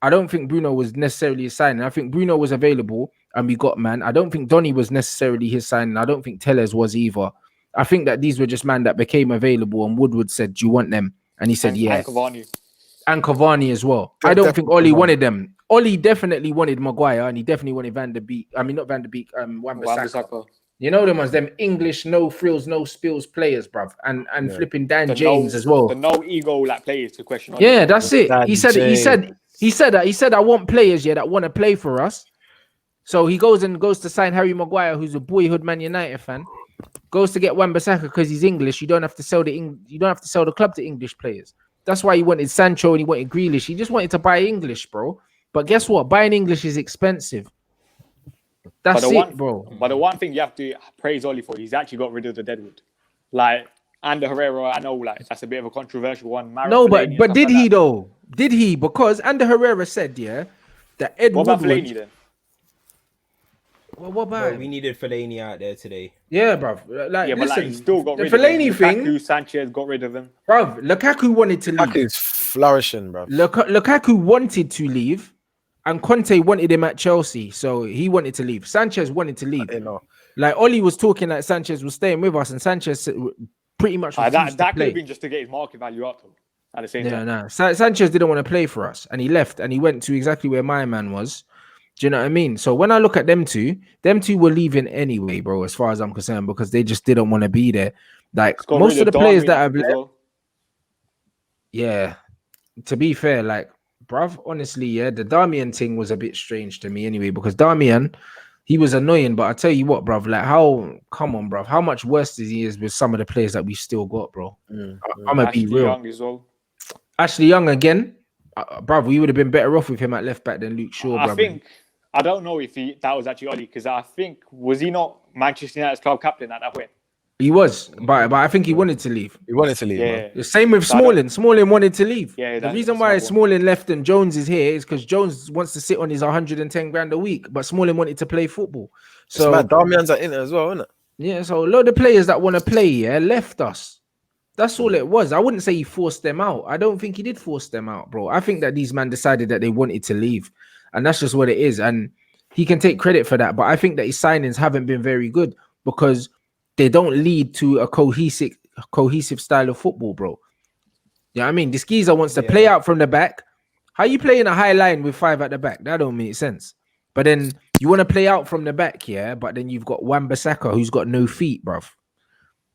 I don't think Bruno was necessarily a signing. I think Bruno was available and we got man. I don't think Donny was necessarily his signing. I don't think Tellez was either. I think that these were just man that became available and Woodward said, do you want them? And he said, yeah. And Cavani as well. I don't think Ollie wanted them. Ollie definitely wanted Maguire and he definitely wanted Van der Beek. I mean, not Van der Beek, Wan-Bissaka. You know them ones, them English, no frills, no spills players, bruv. And flipping Dan James as well. The no ego like players to question. Yeah, that's it. He said that I want players, yeah, that want to play for us. So he goes to sign Harry Maguire, who's a boyhood Man United fan. Goes to get Wan-Bissaka because he's English. You don't have to sell the club to English players. That's why he wanted Sancho and he wanted Grealish. He just wanted to buy English, bro. But guess what? Buying English is expensive. That's bro. But the one thing you have to praise Oli for, he's actually got rid of the deadwood. Like, Ander Herrera, I know, like, that's a bit of a controversial one. But did he though? Did he? Because Ander Herrera said, yeah, that Ed Woodward... What about Fellaini then? Well, what about we needed Fellaini out there today. Yeah, bruv. Like, but listen, he still got rid Fellaini of him. thing. Lukaku, Sanchez got rid of him. Bruv, Lukaku wanted to leave. Lukaku's flourishing, bruv. Lukaku wanted to leave, and Conte wanted him at Chelsea, so he wanted to leave. Sanchez wanted to leave. Like, Oli was talking like Sanchez was staying with us, and Sanchez pretty much that could have been just to get his market value up, though, at the same time. No. Sanchez didn't want to play for us, and he left, and he went to exactly where my man was. Do you know what I mean? So when I look at them two were leaving anyway, bro, as far as I'm concerned, because they just didn't want to be there. Like, most of the players that have left, yeah, to be fair, like, bruv, honestly, yeah, the Darmian thing was a bit strange to me anyway, because Darmian, he was annoying, but I tell you what, bruv, like, come on, bruv, how much worse he is with some of the players that we've still got, bro. I'm gonna be real. Young as well. Ashley Young again, bruv, we would have been better off with him at left back than Luke Shaw, bruv. I don't know if that was actually Oli, because I think, was he not Manchester United's club captain at that point? He was, but I think he wanted to leave. He wanted to leave. Yeah. The same with Smalling. Smalling wanted to leave. Yeah, the reason why Smalling left and Jones is here is because Jones wants to sit on his 110 grand a week, but Smalling wanted to play football. So Darmian's at Inter as well, isn't it? Yeah, so a lot of the players that want to play, left us. That's all it was. I wouldn't say he forced them out. I don't think he did force them out, bro. I think that these men decided that they wanted to leave. And that's just what it is. And he can take credit for that. But I think that his signings haven't been very good because they don't lead to a cohesive style of football, bro. You know what I mean? This geezer wants to play out from the back. How you playing a high line with 5 at the back? That don't make sense. But then you want to play out from the back, yeah? But then you've got Wan-Bissaka who's got no feet, bruv.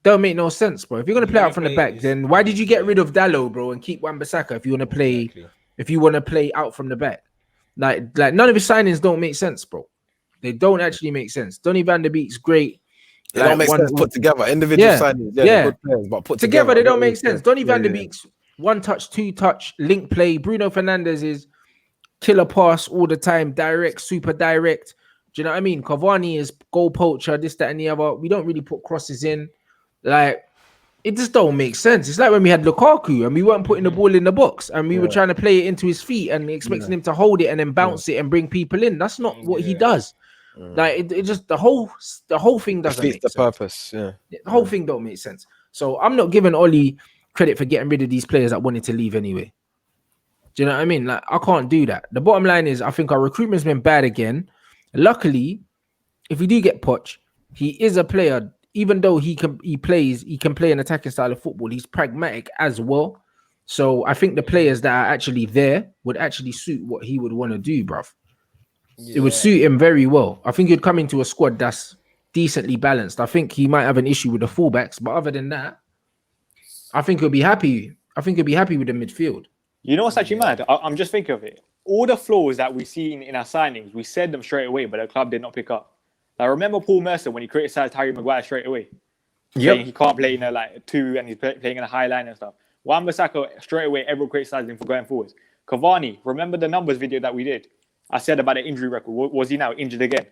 Don't make no sense, bro. If you're going to play out from the back, then why did you get rid of Dalot, bro, and keep Wan-Bissaka if you want to play out from the back? Like none of his signings don't make sense, bro. They don't actually make sense. Donny van der Beek's great. They don't make sense put together. Individual signings, they're good players, but put together they don't make sense. Donny van der Beek's 1 touch, 2 touch, link play. Bruno Fernandes is killer pass all the time, direct, super direct. Do you know what I mean? Cavani is goal poacher, this, that, and the other. We don't really put crosses in. Like, it just don't make sense. It's like when we had Lukaku and we weren't putting the ball in the box and we were trying to play it into his feet and expecting him to hold it and then bounce it and bring people in. That's not what he does. Like it just the whole thing doesn't make sense. Purpose. Yeah, the whole thing don't make sense. So I'm not giving Oli credit for getting rid of these players that wanted to leave anyway. Do you know what I mean? Like I can't do that. The bottom line is I think our recruitment's been bad again. Luckily, if we do get Poch, he is a player. Even though he can play an attacking style of football, he's pragmatic as well. So I think the players that are actually there would actually suit what he would want to do, bruv. It would suit him very well. I think he'd come into a squad that's decently balanced. I think he might have an issue with the fullbacks, but other than that, I think he'll be happy. I think he'll be happy with the midfield. You know what's actually mad? I'm just thinking of it. All the flaws that we've seen in our signings, we said them straight away, but the club did not pick up. I remember Paul Mercer when he criticised Harry Maguire straight away. Saying he can't play in a 2 and he's playing in a high line and stuff. Wan-Bissaka, straight away, everyone criticised him for going forwards. Cavani, remember the numbers video that we did? I said about the injury record. Was he now injured again?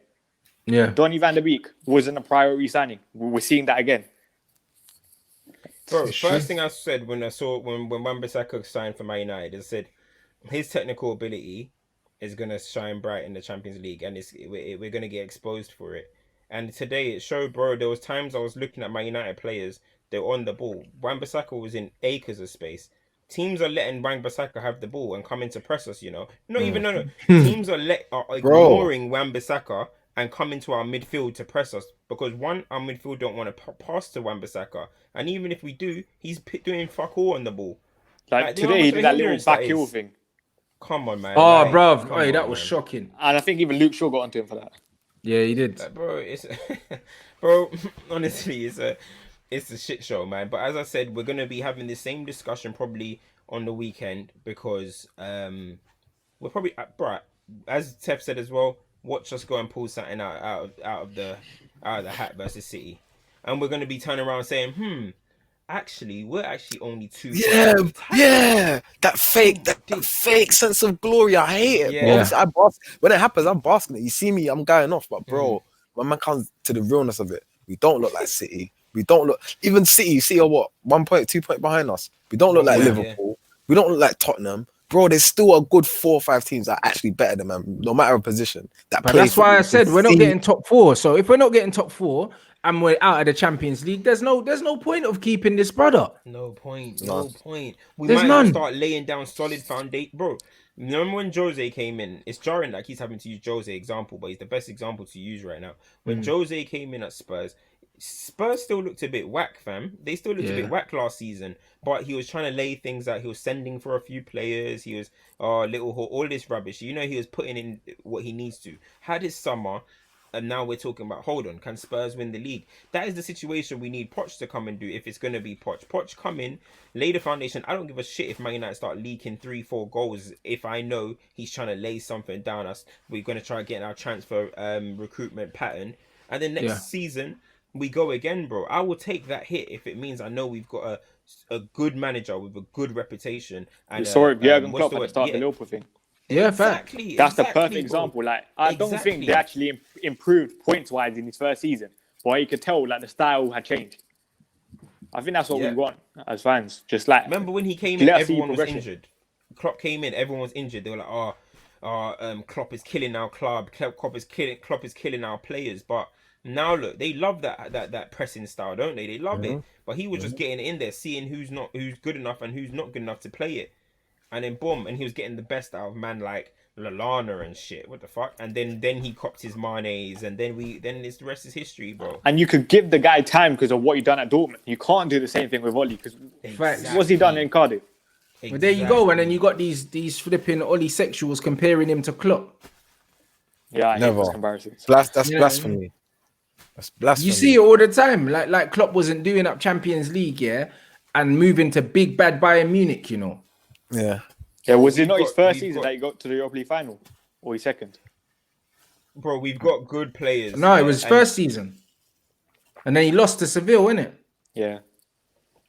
Yeah. Donny van der Beek wasn't a priority signing. We're seeing that again. Bro, first thing I said when Wan-Bissaka signed for Man United, I said his technical ability is going to shine bright in the Champions League and we're going to get exposed for it. And today it showed, bro, there was times I was looking at Man United players, they were on the ball. Wan-Bissaka was in acres of space. Teams are letting Wan-Bissaka have the ball and come in to press us, you know. Teams are ignoring Wan-Bissaka and come into our midfield to press us because one, our midfield don't want to pass to Wan-Bissaka. And even if we do, he's doing fuck all on the ball. Like today he did that little back heel thing. Come on, man. Oh, bruv. Hey, that was shocking. And I think even Luke Shaw got onto him for that. Yeah, he did. Like, bro, honestly, it's a shit show, man. But as I said, we're going to be having the same discussion probably on the weekend because we're probably, bro, as Tef said as well, watch us go and pull something out of the hat versus City. And we're going to be turning around saying, actually, we're actually only 2. Yeah. That fake sense of glory. I hate it. Yeah. Bro. When it happens, I'm basking it. You see me, I'm going off. But bro, when man comes to the realness of it, we don't look like City. We don't look even City are what 1 point, 2 point behind us. We don't look like Liverpool. We don't look like Tottenham. Bro, there's still a good 4 or 5 teams that are actually better than them, no matter the position. But that's why I said we're not getting top 4. So if we're not getting top 4 and we're out of the Champions League, there's no point of keeping this brother. No point. We might start laying down solid foundation, bro. Remember when Jose came in? It's jarring that he's having to use Jose example, but he's the best example to use right now. When Jose came in at Spurs still looked a bit whack, fam. They still looked a bit whack last season, but he was trying to lay things out. He was sending for a few players. He was all this rubbish. You know, he was putting in what he needs to. Had his summer, and now we're talking about, hold on, can Spurs win the league? That is the situation we need Poch to come and do if it's going to be Poch. Poch come in, lay the foundation. I don't give a shit if Man United start leaking 3-4 goals if I know he's trying to lay something down us. We're going to try and get in our transfer recruitment pattern. And then next season, we go again, bro. I will take that hit if it means I know we've got a good manager with a good reputation. And sorry, Jurgen Klopp at the start of the Liverpool thing. Yeah, exactly. That's the perfect example. Like, I don't think they actually improved points-wise in his first season, but you could tell like the style had changed. I think that's what we want as fans. Just like remember when he came in, everyone was injured. Klopp came in, everyone was injured. They were like, Klopp is killing our club. Klopp is killing our players. But now look, they love that pressing style, don't they? They love it. But he was just getting in there, seeing who's good enough and who's not good enough to play it. And then boom, and he was getting the best out of man like Lallana and shit. What the fuck? And then he copped his Manes, and then the rest is history, bro. And you could give the guy time because of what he done at Dortmund. You can't do the same thing with Oli because what's he done in Cardiff? Well, there you go, and then you got these flipping Oli sexuals comparing him to Klopp. Yeah, I hate those comparisons. That's blasphemy. That's blasphemy. You see it all the time. Like Klopp wasn't doing up Champions League, and moving to big bad Bayern Munich, you know. Yeah. Was it not his first season that he got to the Europa League final? Or his second? Bro, we've got good players. No, it was first season. And then he lost to Seville, innit? Yeah.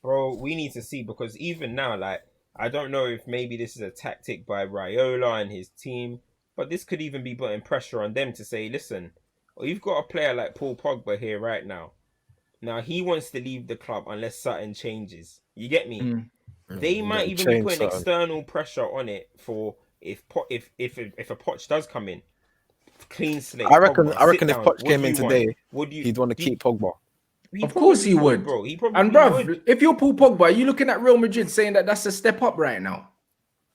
Bro, we need to see, because even now, like, I don't know if maybe this is a tactic by Raiola and his team, but this could even be putting pressure on them to say, listen, you've got a player like Paul Pogba here right now. Now, he wants to leave the club unless something changes. You get me? They might even be putting external pressure on it for if a Poch does come in, clean slate. I reckon if Poch came in today, he'd want to keep Pogba. Of course he would, bro. He probably and bruv, if you're Paul Pogba, are you looking at Real Madrid saying that that's a step up right now?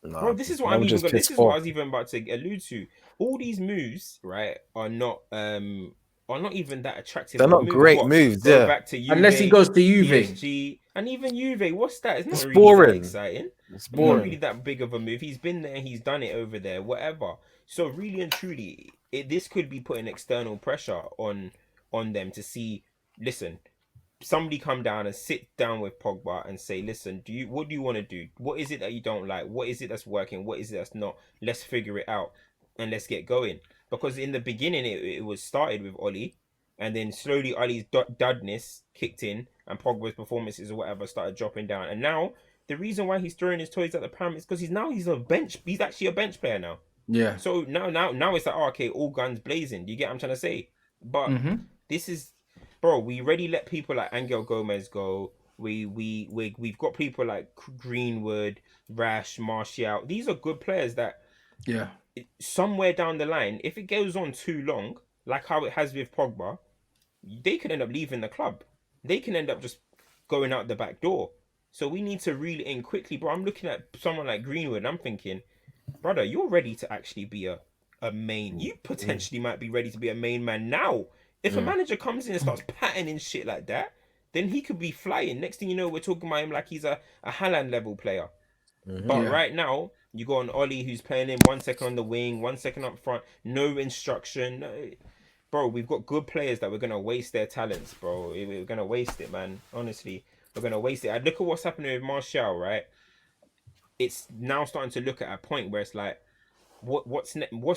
No, bro, this is what this is what I was even about to allude to. All these moves, right, are not even that attractive. They're not great moves, yeah. Back to Juve, unless he goes to Juve. PSG, and even Juve, what's that? It's not really boring. That exciting. It's boring. Not really that big of a move. He's been there, he's done it over there, whatever. So really and truly, this could be putting external pressure on them to see. Listen, somebody come down and sit down with Pogba and say, listen, what do you want to do? What is it that you don't like? What is it that's working? What is it that's not? Let's figure it out and let's get going. Because in the beginning, it was started with Oli, and then slowly Oli's dudness kicked in and Pogba's performances or whatever started dropping down. And now the reason why he's throwing his toys at the pram is because he's a bench. He's actually a bench player now. Yeah. So now it's like, okay, all guns blazing. Do you get what I'm trying to say? But this is, bro, we already let people like Angel Gomez go. We've got people like Greenwood, Rash, Martial. These are good players that, yeah, somewhere down the line, if it goes on too long, like how it has with Pogba, they could end up leaving the club. They can end up just going out the back door. So we need to reel it in quickly, bro. I'm looking at someone like Greenwood and I'm thinking, brother, you're ready to actually be a main. You potentially might be ready to be a main man now. If a manager comes in and starts patterning shit like that, then he could be flying. Next thing you know, we're talking about him like he's a Haaland level player. But right now, you go on Oli, who's playing him 1 second on the wing, 1 second up front, no instruction. Bro, we've got good players that we're going to waste their talents, bro. We're going to waste it, man. Honestly, we're going to waste it. I look at what's happening with Martial, right? It's now starting to look at a point where it's like, what's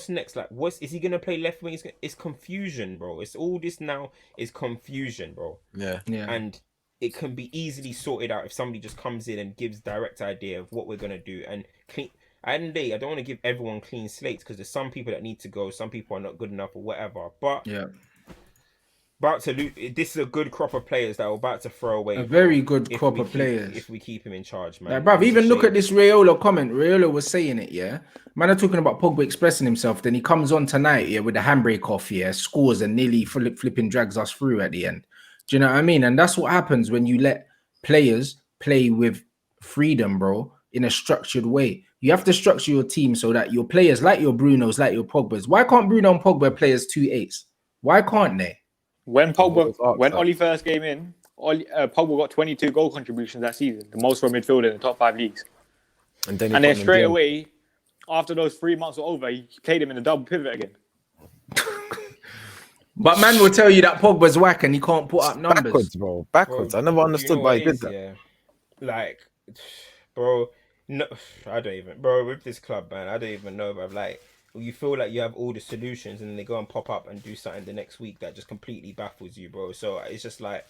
next? Like, is he gonna play left wing? It's confusion, bro. It's all this now is confusion, bro. Yeah. And it can be easily sorted out if somebody just comes in and gives direct idea of what we're gonna do. And clean. At the end of the day, I don't want to give everyone clean slates because there's some people that need to go, some people are not good enough or whatever. But this is a good crop of players that are about to throw away. A very good crop of players. If we keep him in charge, man. Like, bruv, even look at this Raiola comment. Raiola was saying it, yeah? Man are talking about Pogba expressing himself. Then he comes on tonight, yeah, with the handbrake off, yeah, scores and nearly flipping drags us through at the end. Do you know what I mean? And that's what happens when you let players play with freedom, bro, in a structured way. You have to structure your team so that your players, like your Brunos, like your Pogbas. Why can't Bruno and Pogba play as 2-8s? Why can't they? When Oli first came in, Pogba got 22 goal contributions that season, the most for a midfielder in the top 5 leagues. And then straight away, after those 3 months were over, he played him in a double pivot again. But man will tell you that Pogba's whack and he can't put up numbers. Backwards, bro. Backwards. I never understood why he did that. Yeah. Like, bro, no, I don't even, bro, with this club, man, I don't even know, bro. Like, you feel like you have all the solutions and then they go and pop up and do something the next week that just completely baffles you, bro. So it's just like,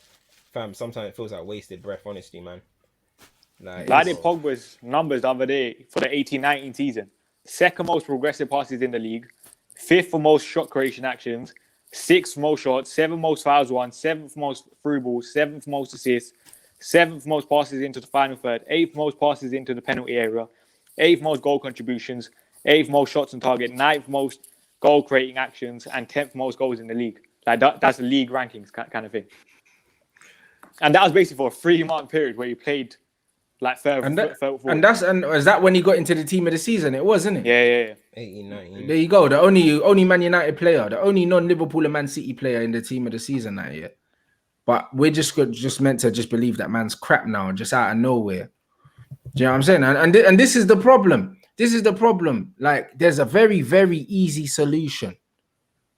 fam, sometimes it feels like wasted breath, honestly, man. I did Pogba's numbers the other day for the 18-19 season. 2nd most progressive passes in the league, 5th for most shot creation actions, 6th most shots, 7th most fouls won, 7th most through balls, 7th most assists, 7th most passes into the final third, 8th most passes into the penalty area, 8th most goal contributions, 8th most shots on target, 9th most goal creating actions, and 10th most goals in the league. Like that's the league rankings kind of thing. And that was basically for a 3-month period where you played like further. And is that when he got into the team of the season? It was, isn't it? Yeah. 18-19. There you go. The only Man United player, the only non-Liverpool and Man City player in the team of the season that year. But we're just meant to just believe that man's crap now, just out of nowhere. Do you know what I'm saying? And this is the problem. This is the problem. Like, there's a very, very easy solution.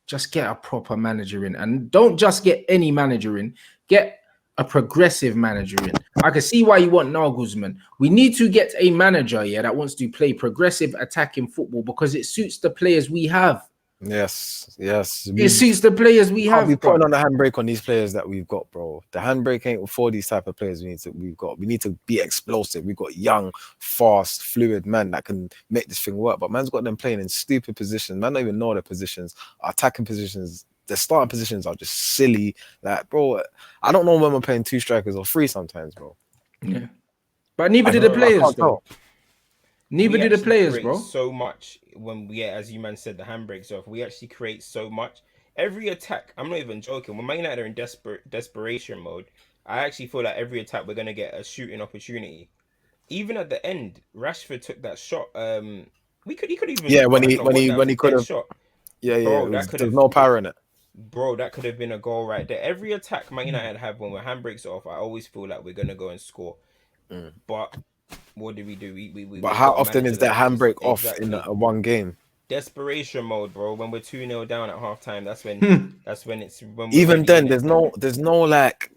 Just get a proper manager in. And don't just get any manager in. Get a progressive manager in. I can see why you want Nagelsmann. We need to get a manager, that wants to play progressive attacking football because it suits the players we have. Yes. It suits the players we have. We're putting on the handbrake on these players that we've got, bro. The handbrake ain't for these type of players we've got. We need to be explosive. We've got young, fast, fluid men that can make this thing work. But man's got them playing in stupid positions. Man don't even know their positions. Our attacking positions, the starting positions are just silly. Like, bro, I don't know when we're playing 2 strikers or 3 sometimes, bro. Yeah. But neither did the players, though. Neither did the players, bro. So much when we, as you man said, the handbrakes off. We actually create so much. Every attack, I'm not even joking. When Man United are in desperation mode, I actually feel like every attack we're gonna get a shooting opportunity. Even at the end, Rashford took that shot. He could even when he could have shot. Bro, there's no power in it. Bro, that could have been a goal right there. Every attack Man United have when we're handbrakes off, I always feel like we're gonna go and score. But what do we do? But how often is that handbrake off in a one game? Desperation mode, bro. When we're 2-0 down at halftime, that's when it's even then. There's no like.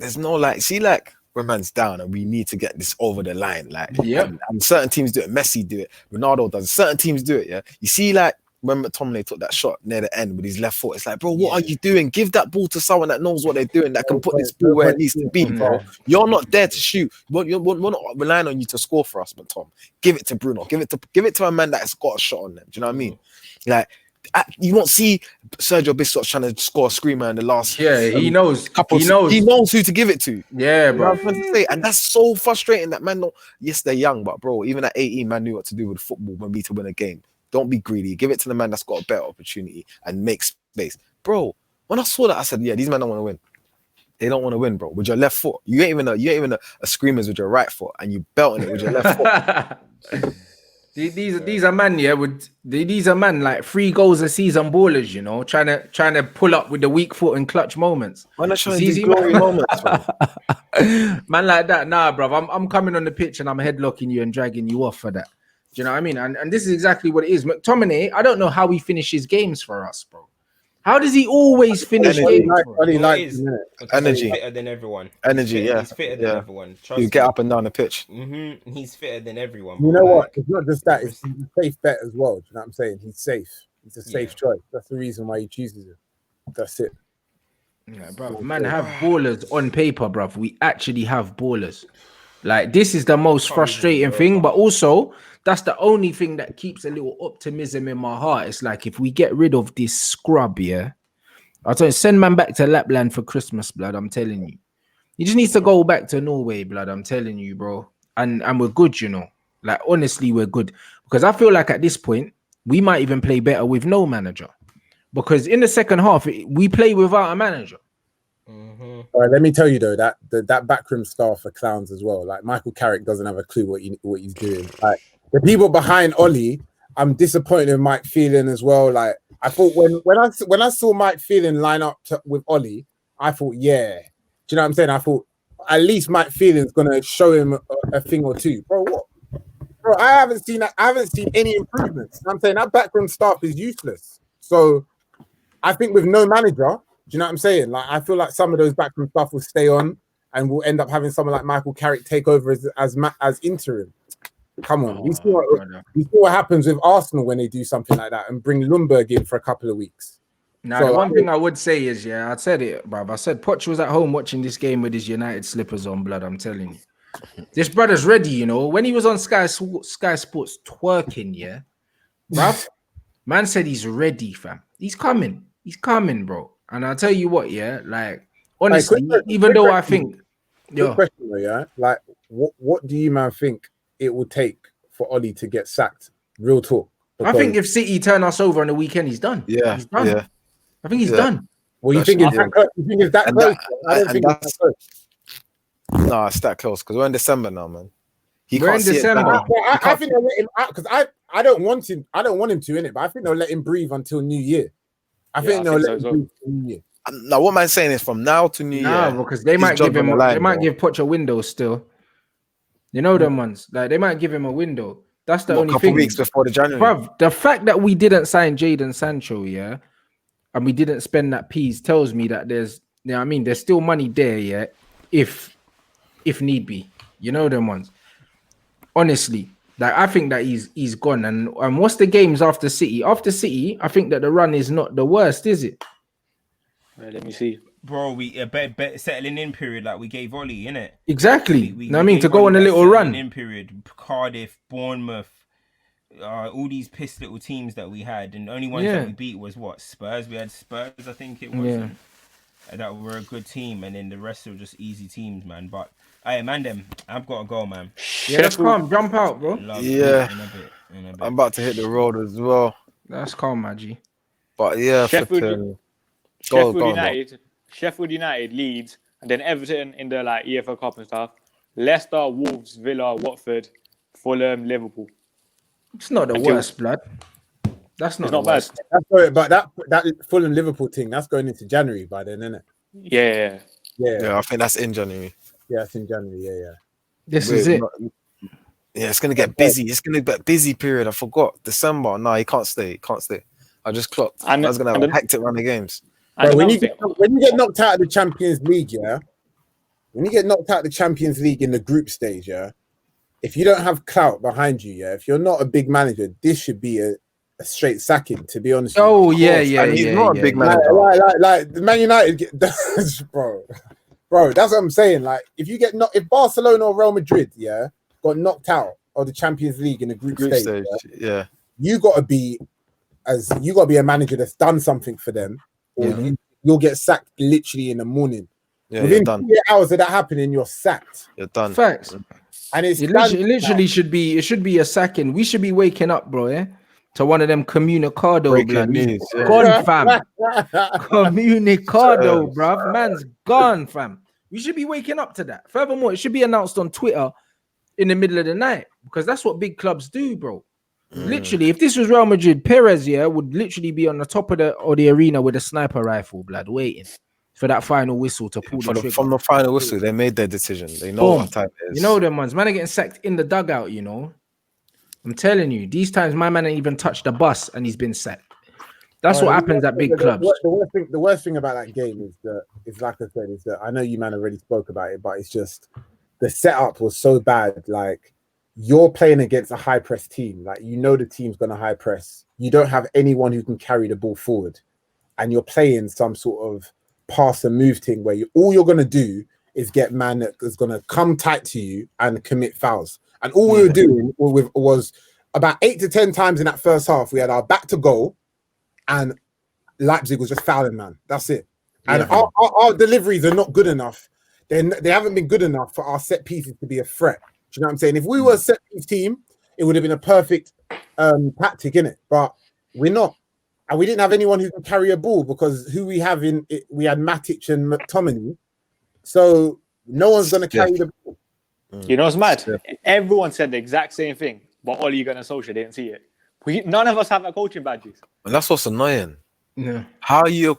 See, like when man's down and we need to get this over the line, like and certain teams do it. Messi do it. Ronaldo does. Certain teams do it. Yeah, you see, like when McTominay took that shot near the end with his left foot, it's like, bro, what are you doing? Give that ball to someone that knows what they're doing, that can put this ball where it needs to be, bro. You're not there to shoot. We're not relying on you to score for us, but Tom, give it to Bruno. Give it to a man that's got a shot on them. Do you know what I mean? Like, you won't see Sergio Busquets trying to score a screamer in the last. Yeah, he knows. He knows who to give it to. Yeah, bro. You know what I'm say? And that's so frustrating that man. Yes, they're young, but bro, even at 18, man knew what to do with football when we to win a game. Don't be greedy. Give it to the man that's got a better opportunity and make space. Bro, when I saw that, I said, yeah, these men don't want to win. They don't want to win, bro. With your left foot. You ain't even a screamers with your right foot and you belting it with your left foot. These are man, these are man like 3 goals a season ballers, you know, trying to pull up with the weak foot and clutch moments. Man, are trying to do glory moments, man, like that. Nah, bro. I'm coming on the pitch and I'm headlocking you and dragging you off for that. Do you know what I mean? And this is exactly what it is. McTominay, I don't know how he finishes games for us, bro. How does he always finish games? Energy. He's fitter than everyone. He's fitter than everyone. Trust you get up and down the pitch. He's fitter than everyone. You know what? It's not just that. It's a safe bet as well. Do you know what I'm saying? He's safe. He's a safe choice. That's the reason why he chooses it. That's it. Yeah, bro. Man, have ballers on paper, bro. We actually have ballers. Like, this is the most frustrating thing, but also that's the only thing that keeps a little optimism in my heart. It's like, if we get rid of this scrub, I'll tell you, send man back to Lapland for Christmas, blood. I'm telling you. He just needs to go back to Norway, blood. I'm telling you, bro. And we're good, you know. Like, honestly, we're good. Because I feel like at this point, we might even play better with no manager. Because in the second half, we play without a manager. All right, let me tell you though, that backroom staff are clowns as well. Like, Michael Carrick doesn't have a clue what he's doing. Like, the people behind Ollie, I'm disappointed with Mike Phelan as well. Like, I thought when I saw Mike Phelan line up with Ollie, I thought, yeah. Do you know what I'm saying? I thought at least Mike Phelan's gonna show him a thing or two. Bro, what? Bro, I haven't seen any improvements. I'm saying that backroom staff is useless. So I think with no manager, do you know what I'm saying? Like, I feel like some of those backroom stuff will stay on, and we'll end up having someone like Michael Carrick take over as interim. Come on, we see what happens with Arsenal when they do something like that and bring Lundberg in for a couple of weeks. Now, the one thing I would say is, I said it, bruv. I said Poch was at home watching this game with his United slippers on, blood. I'm telling you, this brother's ready. You know, when he was on Sky Sports twerking, bruv, man said he's ready, fam. He's coming, bro. And I'll tell you what, like, honestly, even though I think, question though, like, what do you man think it will take for Ollie to get sacked? Real talk. Because I think if City turn us over on the weekend, he's done. Yeah, he's done. Yeah. I think he's done. Well, you think it's that close? I don't think it's that close. No, it's that close because we're in December now, man. We're in December. I think they'll let him out because I don't want him. I don't want him to in it, but I think they'll let him breathe until New Year. I think they'll let him breathe until New Year. Now, what I'm saying is from now to New Year, because they might give him. They might give Poch a window still. You know them ones. Like, they might give him a window. That's the only thing. A couple weeks before the January. Bruv, the fact that we didn't sign Jadon Sancho, and we didn't spend that piece tells me that there's, you know what I mean, there's still money there, if need be. You know them ones. Honestly, Like I think that he's gone. And what's the games after City? After City, I think that the run is not the worst, is it? Well, let me see. Bro, we better settling in period like we gave Ollie, innit? Exactly. I mean, to go on a little run. In period, Cardiff, Bournemouth, all these pissed little teams that we had, and the only ones that we beat was what? Spurs. We had Spurs, I think it was. Yeah. That were a good team, and then the rest were just easy teams, man. But hey, man, them, I've got to go, man. Yeah, that's calm. Jump out, bro. Yeah, in a bit. I'm about to hit the road as well. That's calm, my G. But yeah, Sheffield United, Leeds, and then Everton in the like EFL Cup and stuff. Leicester, Wolves, Villa, Watford, Fulham, Liverpool. It's not the worst, blood. That's not bad. That's sorry, but that Fulham Liverpool thing, that's going into January by then, isn't it? Yeah. I think that's in January. Yeah, it's in January. Yeah. This is it. Yeah, it's gonna get busy. It's gonna be a busy period. I forgot December. No, he can't stay. I just clocked. I was gonna have a hectic run of games. Bro, when you get knocked out of the Champions League, yeah. When you get knocked out of the Champions League in the group stage, yeah. If you don't have clout behind you, yeah. If you're not a big manager, this should be a straight sacking. To be honest. Oh yeah. He's not a big manager. Like the Man United, bro. That's what I'm saying. Like if Barcelona or Real Madrid, yeah, got knocked out of the Champions League in the group stage, yeah, you got to be a manager that's done something for them, or you'll get sacked literally in the morning. Yeah, within 48 hours of that happening, you're sacked. You're done. Facts. And it literally should be a sacking. We should be waking up, bro. Yeah. To one of them communicado, blood. Gone, fam. Communicado, bruv. Man's gone, fam. We should be waking up to that. Furthermore, it should be announced on Twitter in the middle of the night because that's what big clubs do, bro. Literally, if this was Real Madrid, Perez, would literally be on the top of the arena with a sniper rifle, blood, waiting for that final whistle to pull the trigger. From the final whistle, they made their decision. They know what time it is. You know them ones. Man are getting sacked in the dugout, I'm telling you, these times my man ain't even touched the bus and he's been sacked. That's what happens at big clubs. The worst thing about that game is like I said, is that I know you man already spoke about it, but it's just the setup was so bad. Like you're playing against a high press team, like the team's gonna high press. You don't have anyone who can carry the ball forward, and you're playing some sort of pass and move thing where all you're gonna do is get man that is gonna come tight to you and commit fouls. And all we were doing was about 8 to 10 times in that first half. We had our back to goal, and Leipzig was just fouling, man. That's it. And our deliveries are not good enough. They haven't been good enough for our set pieces to be a threat. Do you know what I'm saying? If we were a set piece team, it would have been a perfect tactic, innit? But we're not. And we didn't have anyone who can carry a ball because who we have we had Matic and McTominay. So no one's going to carry the ball. You know what's mad? Everyone said the exact same thing, but Ole Gunnar Solskjaer didn't see it. None of us have our coaching badges. And that's what's annoying. Yeah. How are you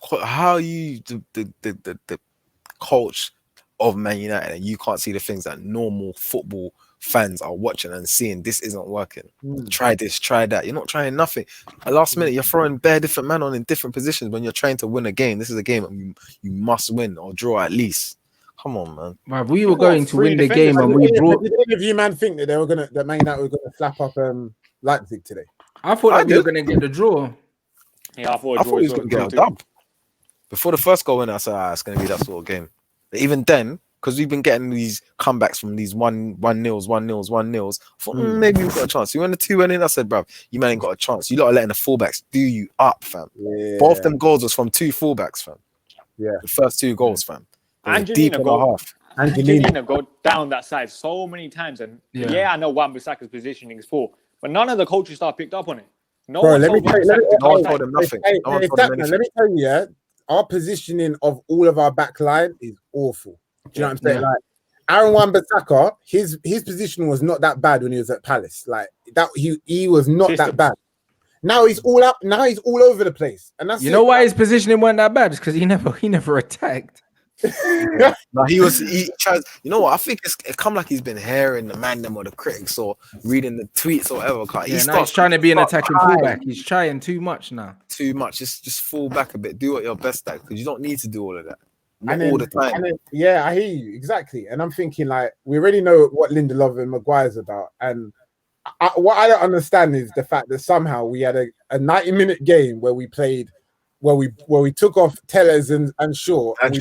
the coach of Man United and you can't see the things that normal football fans are watching and seeing? This isn't working. Try this, try that. You're not trying nothing. At last minute, you're throwing bare different men on in different positions when you're trying to win a game. This is a game you must win or draw at least. Come on, man. We were going to win the game and we brought. Did any of you man think that that Man United were gonna slap up Leipzig today? I thought we were gonna get the draw. Yeah, I thought he was gonna get a dub. Before the first goal went, I said, it's gonna be that sort of game. But even then, because we've been getting these comebacks from these 1-0s, 1-0s. I thought maybe we've got a chance. When the 2 went in, I said, bruv, you man ain't got a chance. You lot are letting the fullbacks do you up, fam. Yeah. Both them goals was from 2 fullbacks, fam. Yeah. The first 2 goals, fam. Angelina go down that side so many times, and I know Wan-Bissaka's positioning is poor, but none of the coaching staff picked up on it. No one told them nothing. Let me tell you, our positioning of all of our back line is awful. Do you know what I'm saying? Like Aaron Wan-Bissaka, his position was not that bad when he was at Palace. Like that, he was not that bad. Now he's all up. Now he's all over the place, and that's know why his positioning wasn't that bad. It's because he never attacked. No, he tries. You know what? I think it's come like he's been hearing the man them or the critics or reading the tweets or whatever. He's trying to be an attacking fullback. He's trying too much now. Too much. Just fall back a bit. Do what you're best at because you don't need to do all of that. All the time. I hear you exactly. And I'm thinking like we already know what Lindelof and Maguire's about, and what I don't understand is the fact that somehow we had a 90-minute game where we played, where we took off Tellers and Shaw, and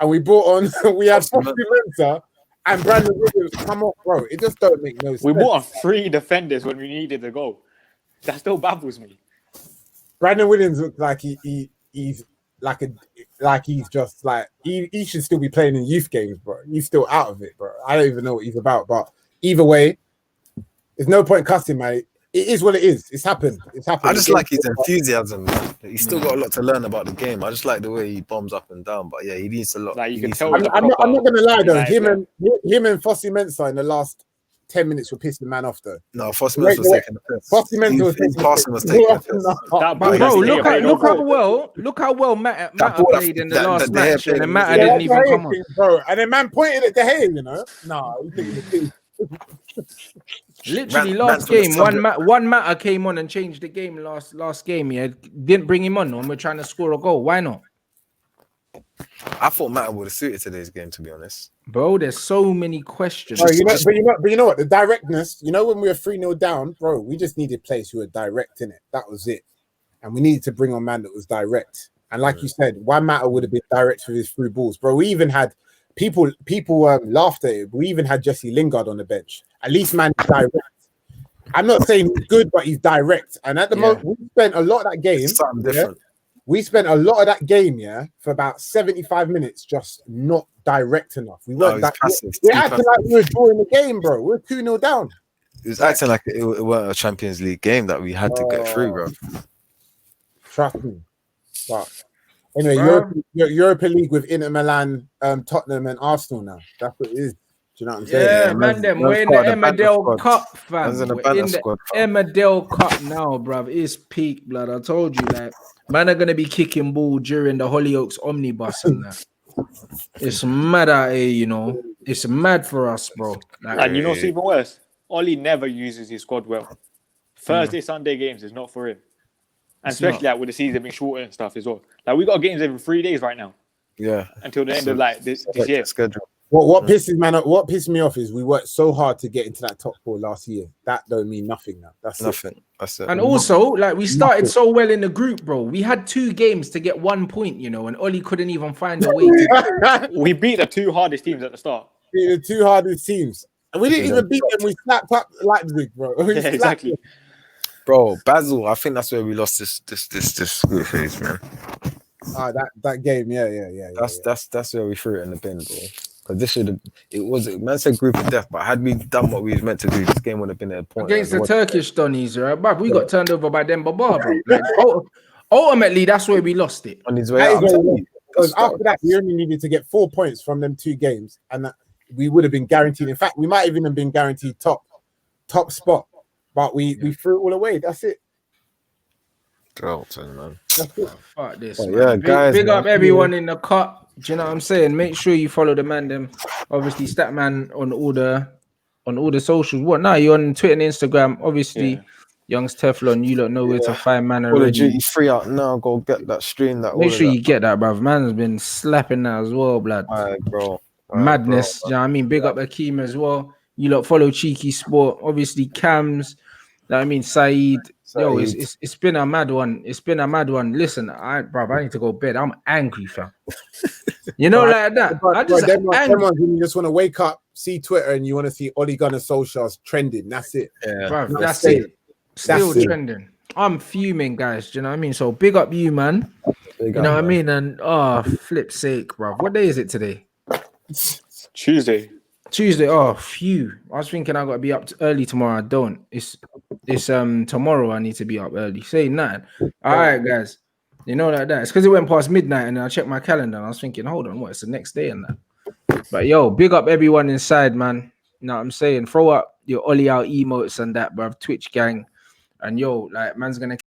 we brought on we had Fossey Mensah and Brandon Williams come off, bro. It just don't make no sense. We brought on 3 defenders when we needed a goal. That still baffles me. Brandon Williams looks like he's just like he should still be playing in youth games, bro. He's still out of it, bro. I don't even know what he's about, but either way, there's no point cussing, mate. It is what it is. It's happened. I just like his enthusiasm, man. He's still got a lot to learn about the game. I just like the way he bombs up and down. But yeah, he needs a lot. Like you can tell. I'm not gonna lie though. Him and Fossey Mensah in the last 10 minutes were pissing the man off though. No, Fossey Mensah was taking the piss. Fossey Mensah was taking the piss. Look how well Matt played in the last match, and Matt didn't even come on. Bro, and then man pointed at De Gea, you know. No, he thinking the piece. Literally last game, one matter came on and changed the game last game. Yeah, didn't bring him on when we're trying to score a goal. Why not? I thought Matter would have suited today's game, to be honest. Bro, there's so many questions. But you know what? The directness, you know, when we were 3-0 down, bro, we just needed players who were direct in it. That was it. And we needed to bring on man that was direct. And like you said, one Matter would have been direct with his through balls. Bro, we even had people laughed at it. We even had Jesse Lingard on the bench. At least man is direct. I'm not saying he's good, but he's direct. And at the moment, we spent a lot of that game. Something different. We spent a lot of that game, for about 75 minutes, just not direct enough. We weren't passive. We're acting like we were drawing the game, bro. We're 2-0 down. It was acting like it weren't a Champions League game that we had to get through, bro. Trust me. But anyway, Europa League with Inter Milan, Tottenham, and Arsenal now. That's what it is. Do you know what I'm saying? Yeah, man, we're in the Emmerdale Cup, fam. We're in the Emmerdale Cup now, bruv. It's peak, blood. I told you that. Man are going to be kicking ball during the Hollyoaks omnibus and that. It's mad out here, you know. It's mad for us, bro. Like, and you know what's even worse? Ollie never uses his squad well. Thursday, Sunday games is not for him. And especially like with the season being shorter and stuff as well. Like we got games every 3 days right now. Yeah. Until the end of like this year. Schedule. What pisses me off is we worked so hard to get into that top 4 last year. That don't mean nothing now. That's nothing. That's it. And also, like we started so well in the group, bro. We had 2 games to get 1 point, you know, and Ollie couldn't even find a way to we beat the 2 hardest teams at the start. The 2 hardest teams. And we didn't even beat them. We snapped up Leipzig, bro. Yeah, exactly. Bro, Basel, I think that's where we lost this group phase, man. That game, yeah. That's where we threw it in the bin, bro. Because man said group of death, but had we done what we was meant to do, this game would have been a point. Against the Turkish Donnies, right? But we got turned over by them Baba, bro. Like, ultimately, that's where we lost it. On his way out. Because after that, we only needed to get 4 points from them 2 games, and that we would have been guaranteed. In fact, we might even have been guaranteed top spot, but we threw it all away. That's it. Dalton, man. That's it. Fuck this. Yeah, guys. Big up everyone in the cut. Do you know what I'm saying? Make sure you follow the man. Them obviously Statman on all the socials. What now? You're on Twitter and Instagram. Obviously, Young's Teflon. You don't know where to find man already. Call of Duty free out now. Go get that stream. Make sure you get that, bruv. Man's been slapping that as well, blood. All right, bro. Madness. Do you know what I mean? Big up Akeem as well. You lot follow Cheekysport. Obviously, Cams. I mean, Saeed. Yo, it's been a mad one. It's been a mad one. Listen, I need to go to bed. I'm angry, fam. You know, like that. I just when you just want to wake up, see Twitter, and you want to see Ole Gunnar Solskjaer's trending. That's it. Yeah, bruv, that's it. Still trending. I'm fuming, guys. Do you know what I mean? So big up you, man. You know what I mean? And flip's sake, bruv. What day is it today? Tuesday. Oh, phew. I was thinking I got to be up early tomorrow. I don't. It's tomorrow I need to be up early. Say that. All right, guys. You know like that. It's because it went past midnight and I checked my calendar and I was thinking, hold on, what? It's the next day and that. But yo, big up everyone inside, man. You know what I'm saying? Throw up your Ollie out emotes and that, bruv. Twitch gang. And yo, like, man's gonna